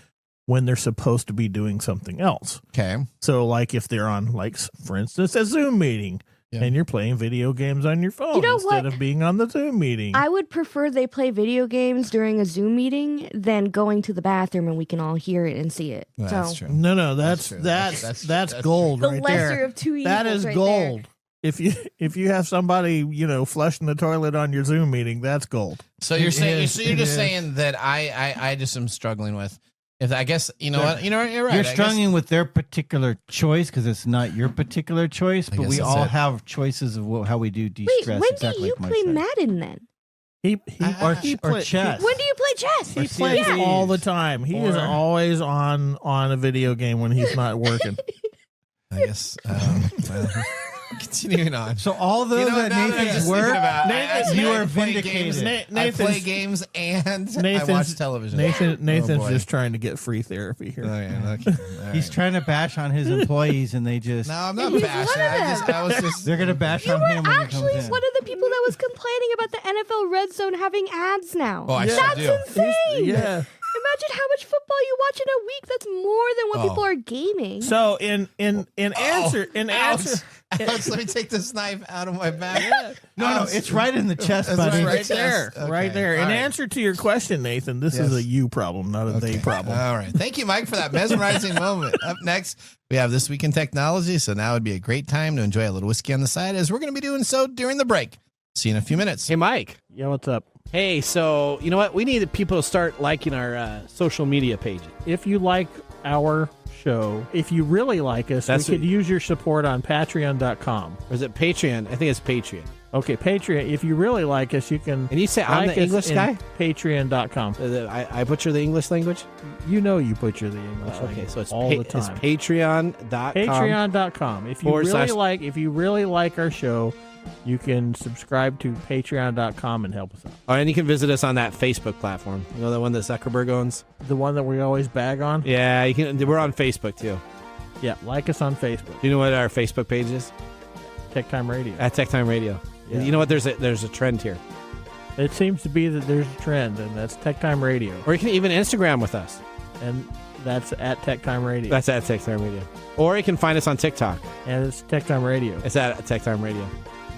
when they're supposed to be doing something else. Okay. So, like if they're on, like for instance, a Zoom meeting, Yeah. and you're playing video games on your phone You know instead what? of being on the Zoom meeting. I would prefer they play video games during a Zoom meeting than going to the bathroom and we can all hear it and see it. Well, so that's true. no, that's true. that's That's gold the right lesser there. of two evils. That is right gold. There. If you have somebody flushing the toilet on your Zoom meeting, that's gold. So you're saying is, you're it just is. saying that I just am struggling with. If I guess you're right. You're I guess- struggling with their particular choice because it's not your particular choice, I but guess we that's all it. have choices of how we do Wait, de-stress. when exactly do you like Mike play said. Madden then? He or chess. When do you play chess? He plays Yeah. all the time. He is Or- always on a video game when he's not working. I guess. Continuing on. So all those Now that that I'm Nathan's just work, thinking about it, I you play are games- vindicated. Na- I play Nathan's- games and I Nathan's- watch television. Nathan's boy. just trying to get free therapy here. Oh, yeah, okay. All He's right. trying to bash on his employees, and they just No, I'm not He's bashing. one of I was just. they're gonna bash You on were him when he actually comes in. one of the people that was complaining about the NFL Red Zone having ads now. Oh, I Yeah. sure That's do. insane. Yeah. Imagine how much football you watch in a week. That's more than what Oh. people are gaming. So in answer Alex, let me take this knife out of my bag. No, it's right in the chest, That's buddy. right. right there, Okay. right there. All In right. answer to your question, Nathan, this is Yes. a you problem, not a they problem. All right. Thank you, Mike, for that mesmerizing moment. Up next, we have This Week in Technology. So now would be a great time to enjoy a little whiskey on the side, as we're going to be doing so during the break. See you in a few minutes. Hey, Mike. Yeah, what's up? Hey, so you know what? We need people to start liking our social media pages. If you like our show, if you really like us, That's we could what- use your support on patreon.com. Or is it Patreon? I think it's Patreon. Okay, Patreon. If you really like us, you can. And you say I'm like the us English in guy? Patreon.com. I butcher the English language? You know you butcher the English Okay, language so it's all the time. It's Patreon.com. Patreon.com. If you / if you really like our show, you can subscribe to Patreon.com and help us out. Oh, and you can visit us on that Facebook platform. You know, the one that Zuckerberg owns? The one that we always bag on. Yeah, you can. We're on Facebook, too. Yeah, like us on Facebook. Do you know what our Facebook page is? Tech Time Radio. At TechTime Radio. Yeah. You know what? There's a trend here. It seems to be that there's a trend, and that's Tech Time Radio, Or you can even Instagram with us. and that's at Tech Time Radio, That's at TechTime Radio. Or you can find us on TikTok. and it's Tech Time Radio. It's at TechTime Radio.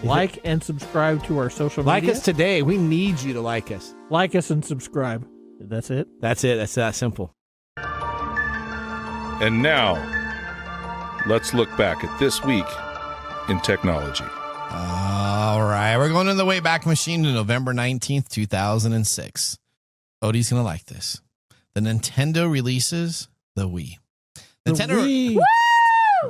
Like and subscribe to our social Like media. us today. We need you to like us. Like us and subscribe. That's it. That's it. That's that simple. And now, let's look back at this week in technology. All right. We're going in the Wayback Machine to November 19th, 2006. Odie's going to like this. The Nintendo releases the Wii. Nintendo. Wii.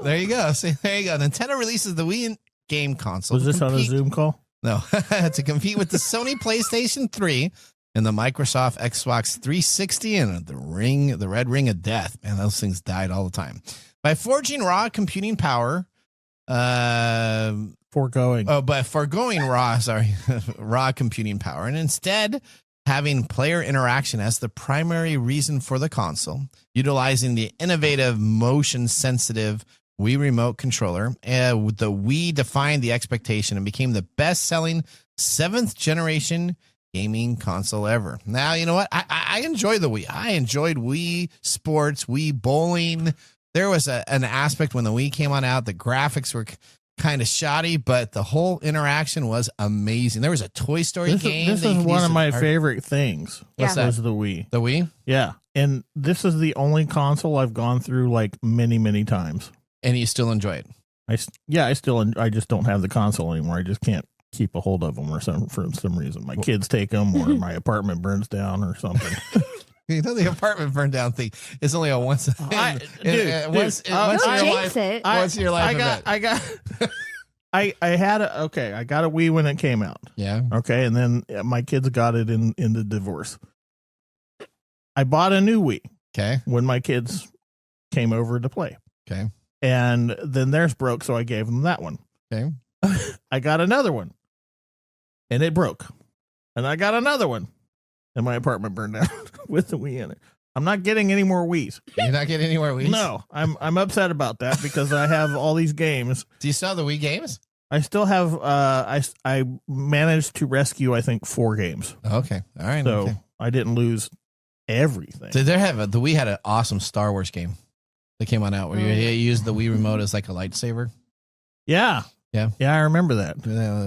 There you go. See, there you go. Nintendo releases the Wii game console. Was to this on a compete- Zoom call? No, to compete with the Sony PlayStation 3 and the Microsoft Xbox 360 and the Red Ring of Death. Man, those things died all the time. By forging raw computing power, Foregoing. by foregoing raw computing power, and instead having player interaction as the primary reason for the console, utilizing the innovative motion-sensitive Wii remote controller. The Wii defined the expectation and became the best-selling 7th-generation gaming console ever. Now, you know what? I enjoy the Wii. I enjoyed Wii Sports, Wii Bowling. There was an aspect when the Wii came on out, the graphics were kind of shoddy, but the whole interaction was amazing. There was a Toy Story game. This is one of my favorite things. What's that? Was the Wii. The Wii? Yeah. And this is the only console I've gone through like many, many times. And you still enjoy it? I just don't have the console anymore. I just can't keep a hold of them for some reason. My kids take them, or my apartment burns down or something. You know, the apartment burned down thing is only a once in your life. Once in your life event. I got a Wii when it came out. Yeah. Okay. And then my kids got it in the divorce. I bought a new Wii. Okay. When my kids came over to play. Okay. And then theirs broke, so I gave them that one. Okay. I got another one. And it broke. And I got another one. And my apartment burned down with the Wii in it. I'm not getting any more Wiis. You're not getting any more Wiis? No, I'm upset about that because I have all these games. Do you still have the Wii games? I still have. I managed to rescue, I think, 4 games. Okay, all right. So okay. I didn't lose everything. Did there have the Wii had an awesome Star Wars game that came on out where you used the Wii remote as like a lightsaber? Yeah. Yeah, I remember that.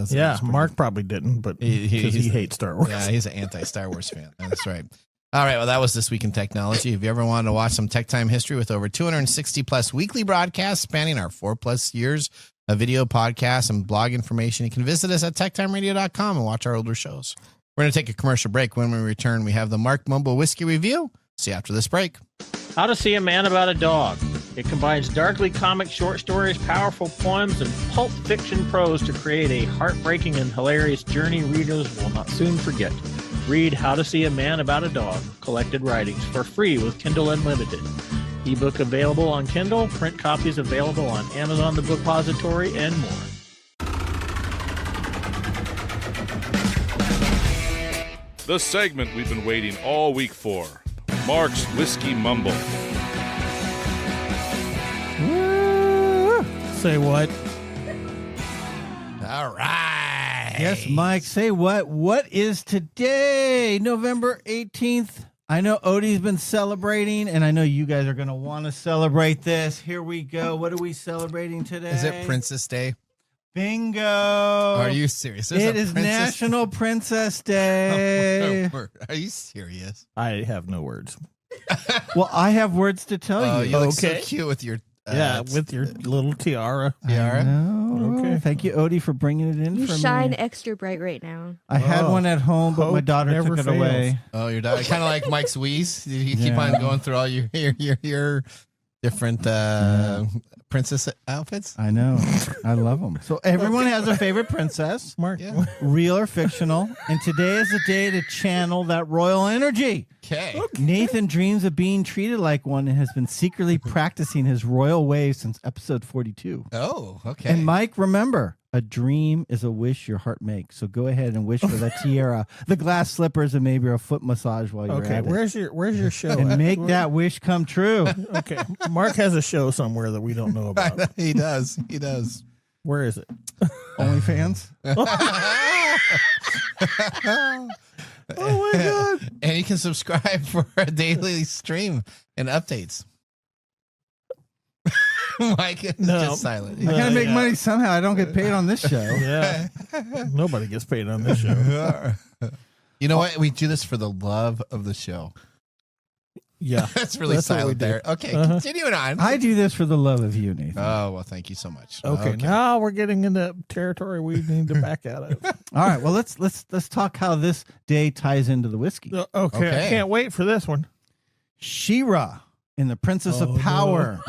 Yeah, Mark probably didn't, but because he hates Star Wars. Yeah, he's an anti-Star Wars fan. That's right. All right, well, that was This Week in Technology. If you ever wanted to watch some Tech Time history with over 260-plus weekly broadcasts spanning our 4+ years of video podcasts and blog information, you can visit us at techtimeradio.com and watch our older shows. We're going to take a commercial break. When we return, we have the Mark Mumble Whiskey Review. See you after this break. How to See a Man About a Dog. It combines darkly comic short stories, powerful poems, and pulp fiction prose to create a heartbreaking and hilarious journey readers will not soon forget. Read How to See a Man About a Dog, collected writings, for free with Kindle Unlimited. Ebook available on Kindle, print copies available on Amazon The Bookpository, and more. The segment we've been waiting all week for. Mark's Whiskey Mumble. Say what? All right. Yes, Mike, say what? What is today, November 18th? I know Odie's been celebrating, and I know you guys are going to want to celebrate this. Here we go. What are we celebrating today? Is it Princess Day? Bingo. Are you serious? It is National Princess Day. Are you serious? I have no words. Well, I have words to tell you. You look so cute with your with your little tiara. Tiara. Okay. Thank you, Odie, for bringing it in. You for shine me. extra bright right now. I had one at home, but my daughter never took it fails. away. Oh, your daughter, kind of like Mike's Wheeze. Did you keep on going through all your different princess outfits? I know. I love them. So everyone has a favorite princess, Mark. Yeah. real or fictional. And today is the day to channel that royal energy. Okay. Nathan dreams of being treated like one and has been secretly practicing his royal ways since episode 42. Oh, okay. And Mike, remember, a dream is a wish your heart makes. So go ahead and wish for that tiara, the glass slippers, and maybe a foot massage while you're at it. Where's your show? And make that wish come true. Okay. Mark has a show somewhere that we don't know about. He does. He does. Where is it? OnlyFans? Oh my God. And you can subscribe for a daily stream and updates. Mike is just silent. I gotta make money somehow. I don't get paid on this show. Yeah. Nobody gets paid on this show. You know what? We do this for the love of the show. Yeah. That's really silent there. Okay, continuing on. I do this for the love of you, Nathan. Oh, well, thank you so much. Okay, now we're getting into territory we need to back out of. All right, well, let's talk how this day ties into the whiskey. Okay. I can't wait for this one. She-Ra in The Princess of Power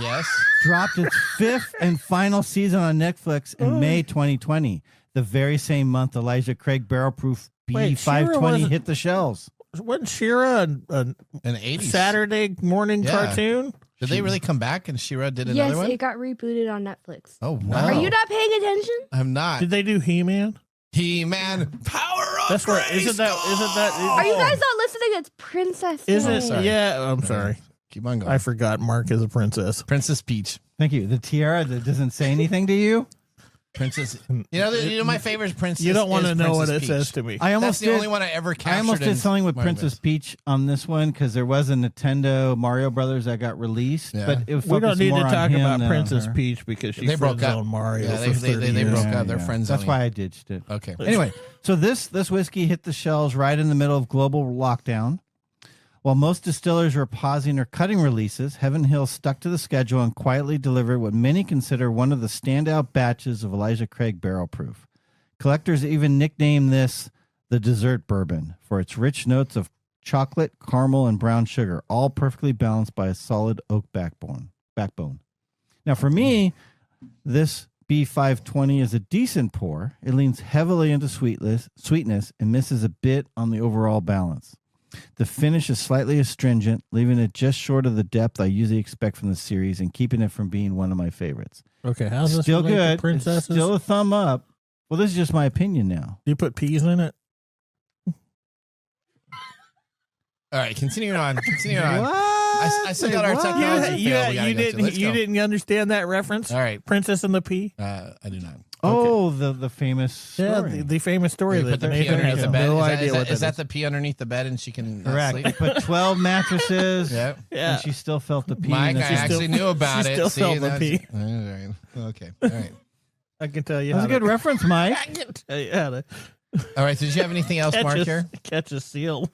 dropped its 5th and final season on Netflix in May 2020. The very same month, Elijah Craig Barrel Proof B520 hit the shelves. Wasn't She-Ra an 80s Saturday morning cartoon? Did they really come back and She-Ra did another one? Yes, it got rebooted on Netflix. Oh, wow. Are you not paying attention? I'm not. Did they do He-Man? He-Man, power That's where isn't that? Are you guys not listening? It's Princess. Isn't Day. yeah? I'm sorry. Keep on going. I forgot Mark is a princess. Princess Peach. Thank you. The tiara that doesn't say anything to you. Princess. You know my favorite princess. You don't want to know what it Peach. says to me. That's the only one I ever captured. I almost did something with my Princess list. Peach on this one because there was a Nintendo Mario Brothers that got released. Yeah. But it We don't need to more on talk him about than on Princess her. Peach because she They broke up. on Mario. Yeah, for 30 they years. broke up. They're friends. That's why I ditched it. Okay. Anyway, so this whiskey hit the shelves right in the middle of global lockdown. While most distillers were pausing or cutting releases, Heaven Hill stuck to the schedule and quietly delivered what many consider one of the standout batches of Elijah Craig Barrel Proof. Collectors even nicknamed this the dessert bourbon for its rich notes of chocolate, caramel, and brown sugar, all perfectly balanced by a solid oak backbone. Now, for me, this B520 is a decent pour. It leans heavily into sweetness and misses a bit on the overall balance. The finish is slightly astringent, leaving it just short of the depth I usually expect from the series and keeping it from being one of my favorites. Okay, how's this Still relate to good. Princesses? It's still a thumb up. Well, this is just my opinion now. Do you put peas in it? All right, continuing on. What? I still got our technology fail. You didn't understand that reference? All right. Princess and the Pea? I do not. Oh, the famous story. Yeah, the famous story You that put the pea Nathan underneath has the bed. no Is idea what is that that the pea underneath the bed and she can Correct. sleep? They put 12 mattresses. Yeah. And she still felt the pee. Mike, in I the actually knew about she it. still See, felt the that's- pee. All right. Okay. All right. I can tell you That's how a good reference, Mike. I can tell you how to All right. Did you have anything else, Mark, here? catch a seal.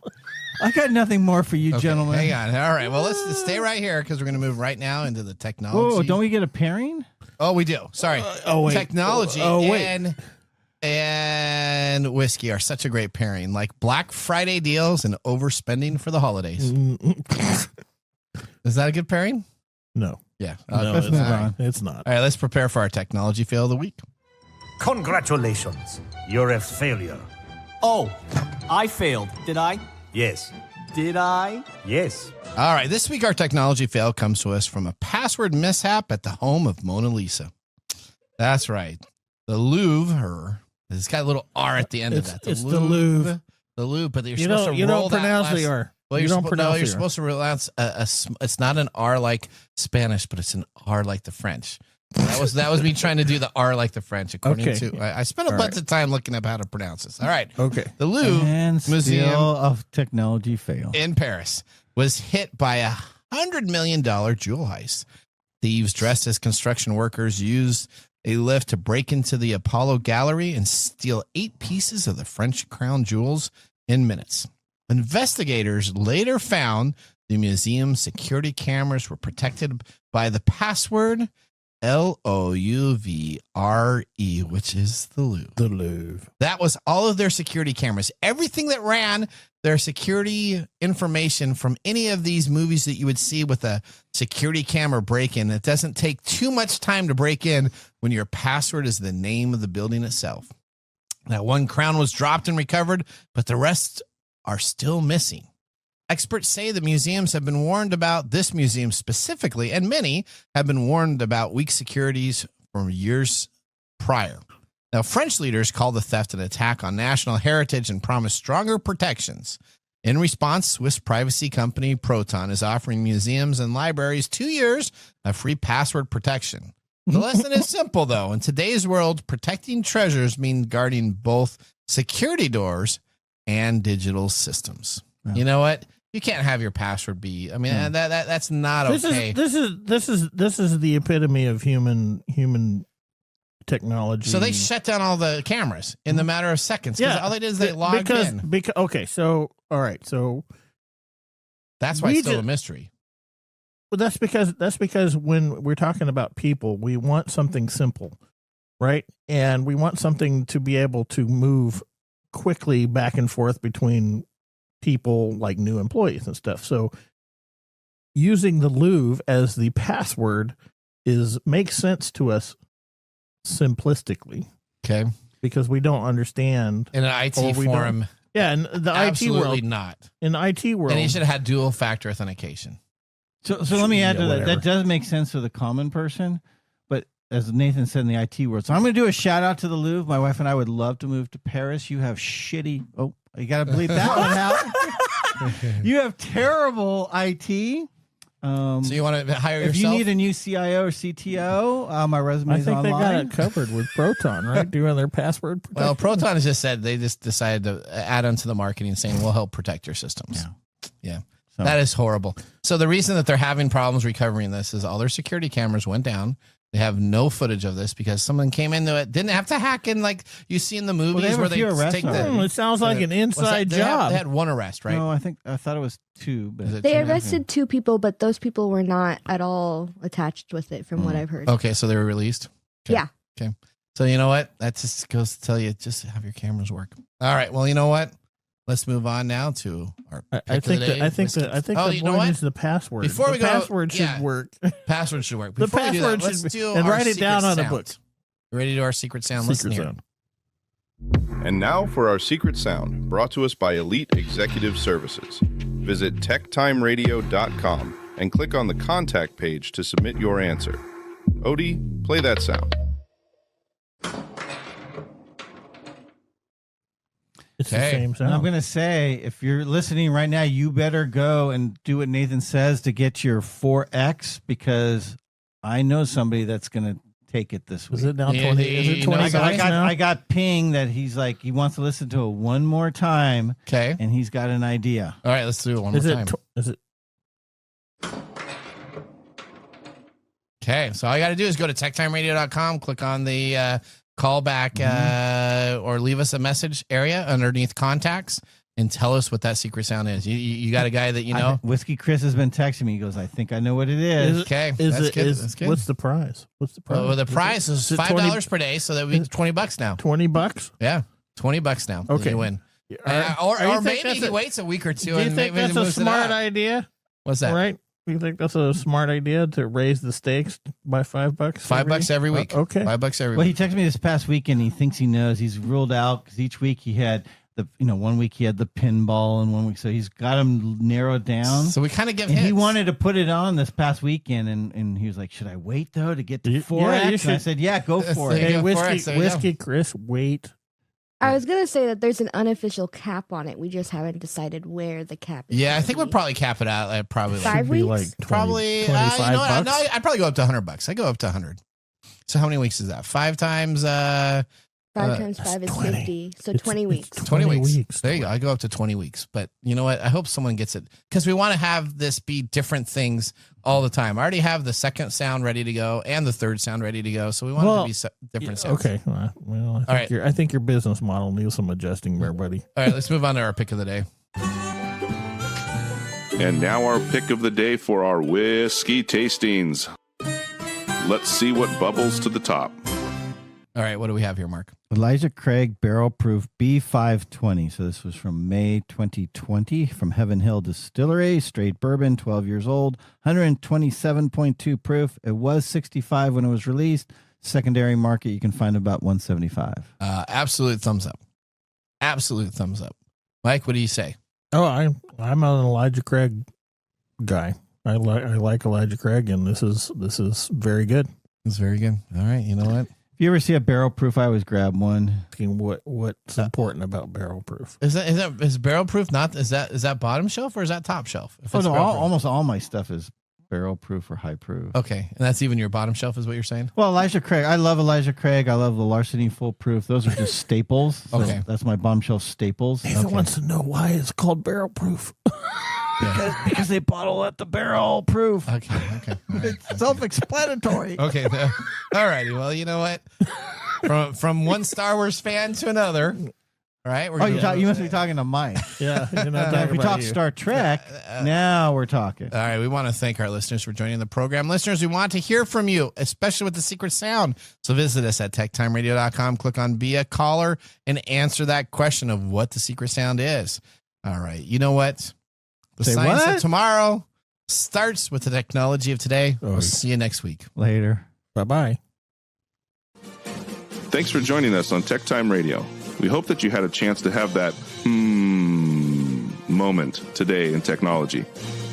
I got nothing more for you, Okay, gentlemen. hang on. All right. Well, let's stay right here because we're going to move right now into the technology. Whoa, don't we get a pairing? Oh, we do. Sorry. Wait. Technology wait. and whiskey are such a great pairing, like Black Friday deals and overspending for the holidays. Is that a good pairing? No. Yeah. No, let's it's move not. on. It's not. All right. Let's prepare for our technology fail of the week. Congratulations, you're a failure. Oh, I failed, did I? Yes. Did I? Yes. All right. This week, our technology fail comes to us from a password mishap at the home of Mona Lisa. That's right. The Louvre. It's got a little R at the end of that. It's the Louvre. The Louvre, but you're You supposed don't to roll pronounce that the R. Well, You you're don't pronounce you're the R. supposed to pronounce it's not an R like Spanish, but it's an R like the French. That was me trying to do the R like the French, according Okay. to. I spent a bunch of time looking up how to pronounce this. All right. Okay. The Louvre And Museum still of technology fail. in Paris was hit by $100 million jewel heist. Thieves dressed as construction workers used a lift to break into the Apollo Gallery and steal 8 pieces of the French crown jewels in minutes. Investigators later found the museum's security cameras were protected by the password Louvre, which is the Louvre. The Louvre. That was all of their security cameras. Everything that ran their security information from any of these movies that you would see with a security camera break-in. It doesn't take too much time to break in when your password is the name of the building itself. Now, 1 crown was dropped and recovered, but the rest are still missing. Experts say the museums have been warned about this museum specifically, and many have been warned about weak securities from years prior. Now, French leaders call the theft an attack on national heritage and promise stronger protections. In response, Swiss privacy company Proton is offering museums and libraries 2 years of free password protection. The lesson is simple, though. In today's world, protecting treasures means guarding both security doors and digital systems. Yeah. You know what? You can't have your password be. I mean, that's not okay. This is the epitome of human technology. So they shut down all the cameras in the matter of seconds. Yeah, all they did is they logged in. Okay, so all right, so that's why it's still a mystery. Well, that's because when we're talking about people, we want something simple, right? And we want something to be able to move quickly back and forth between people, like new employees and stuff. So using the Louvre as the password makes sense to us simplistically. Okay. Because we don't understand in an IT forum. Yeah, in the absolutely IT world. Not. In the IT world. And you should have had dual factor authentication. So let me add to that. That does make sense to the common person, but as Nathan said in the IT world. So I'm going to do a shout out to the Louvre. My wife and I would love to move to Paris. You have shitty. Oh, you got to bleep that one out. You have terrible IT. So you want to hire yourself? If you need a new CIO or CTO, my resume is online. I think they got it covered with Proton, right? Doing their password protection. Well, Proton has just said they just decided to add onto the marketing saying we'll help protect your systems. Yeah. So. That is horrible. So the reason that they're having problems recovering this is all their security cameras went down. They have no footage of this because someone came into it, didn't have to hack in like you see in the movies where they take the. It sounds like an inside job. They had one arrest, right? No, I thought it was two. But they arrested 2 people, but those people were not at all attached with it, from what I've heard. Okay, so they were released. Okay. Yeah. Okay. So you know what? That just goes to tell you, just have your cameras work. All right. Well, you know what? Let's move on now to our. I think the point is the password. Before we go, password should work. Password should work. The password let's do and our write it down on a book. Ready to do our secret sound? Listen here. And now for our secret sound, brought to us by Elite Executive Services. Visit techtimeradio.com and click on the contact page to submit your answer. Odie, play that sound. It's the same sound. I'm going to say, if you're listening right now, you better go and do what Nathan says to get your 4X, because I know somebody that's going to take it this week. Is it now 20? Is it 20? I got ping that he's like, he wants to listen to it one more time. Okay. And he's got an idea. All right, let's do it one more time. Is it? Okay, so all you got to do is go to techtimeradio.com, click on the call back or leave us a message area underneath contacts and tell us what that secret sound is. You got a guy that you know? Whiskey Chris has been texting me. He goes, I think I know what it is. Okay. That's good. What's the prize? Well, the prize is $5 per day, so that would be $20 now. $20? Yeah, $20 now. Okay. You win. Or maybe he waits a week or two. Do you think that's a smart idea? What's that? Right? You think that's a smart idea to raise the stakes by $5? $5 every week. Okay. $5 every week. Well, he texted me this past weekend. He thinks he knows. He's ruled out because each week he had the, 1 week he had the pinball and 1 week. So he's got him narrowed down. So we kind of give and hints. he wanted to put it on this past weekend. And he was like, should I wait though to get to 4X? Yeah, and I said, yeah, go for it. Hey, Whiskey Chris, wait. I was going to say that there's an unofficial cap on it. We just haven't decided where the cap is. Yeah, I think we'll probably cap it out at probably 5 weeks. Like 20, probably $25. I'd probably go up to $100. I go up to 100. So how many weeks is that? 5 times 5 times 5 is 20. 50. So 20 weeks. 20 weeks. There you go. I go up to 20 weeks. But you know what? I hope someone gets it, because we want to have this be different things all the time. I already have the second sound ready to go and the third sound ready to go. So we want it to be different sounds. Okay. Well, I think your business model needs some adjusting there, buddy. All right, let's move on to our pick of the day. And now our pick of the day for our whiskey tastings. Let's see what bubbles to the top. All right, what do we have here, Mark? Elijah Craig Barrel Proof B520. So this was from May 2020 from Heaven Hill Distillery. Straight bourbon, 12 years old, 127.2 proof. It was 65 when it was released. Secondary market, you can find about 175. Absolute thumbs up. Absolute thumbs up. Mike, what do you say? Oh, I'm an Elijah Craig guy. I like Elijah Craig, and this is very good. It's very good. All right, you know what? If you ever see a barrel proof, I always grab one. What's important about barrel proof? Is barrel proof not? Is that bottom shelf or is that top shelf? Almost all my stuff is barrel proof or high proof. Okay, and that's even your bottom shelf, is what you're saying? Well, Elijah Craig, I love Elijah Craig. I love the Larceny Full Proof. Those are just staples. So okay, that's my bottom shelf staples. Nathan wants to know why it's called barrel proof. Because they bottle at the barrel proof. Okay. It's self-explanatory. Okay. All righty. Well, you know what? From one Star Wars fan to another. All right. You must be talking to Mike. Yeah. If we talk Star Trek, now we're talking. All right. We want to thank our listeners for joining the program. Listeners, we want to hear from you, especially with the secret sound. So visit us at techtimeradio.com, click on Be a Caller, and answer that question of what the secret sound is. All right. You know what? The science of tomorrow starts with the technology of today. We'll see you next week. Later. Bye-bye. Thanks for joining us on Tech Time Radio. We hope that you had a chance to have that moment today in technology.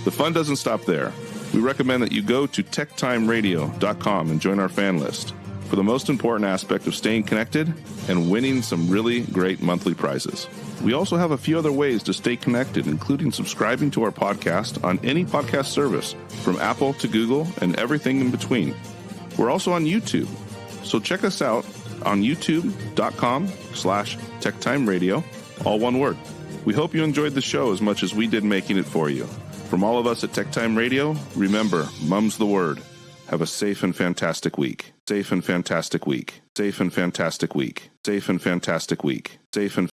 The fun doesn't stop there. We recommend that you go to techtimeradio.com and join our fan list. for the most important aspect of staying connected and winning some really great monthly prizes. We also have a few other ways to stay connected, including subscribing to our podcast on any podcast service, from Apple to Google and everything in between. We're also on YouTube, so check us out on youtube.com/TechTime Radio, all one word. We hope you enjoyed the show as much as we did making it for you. From all of us at TechTime Radio, remember, Mumm's the word. Have a safe and fantastic week. Safe and fantastic week. Safe and fantastic week. Safe and fantastic week. Safe and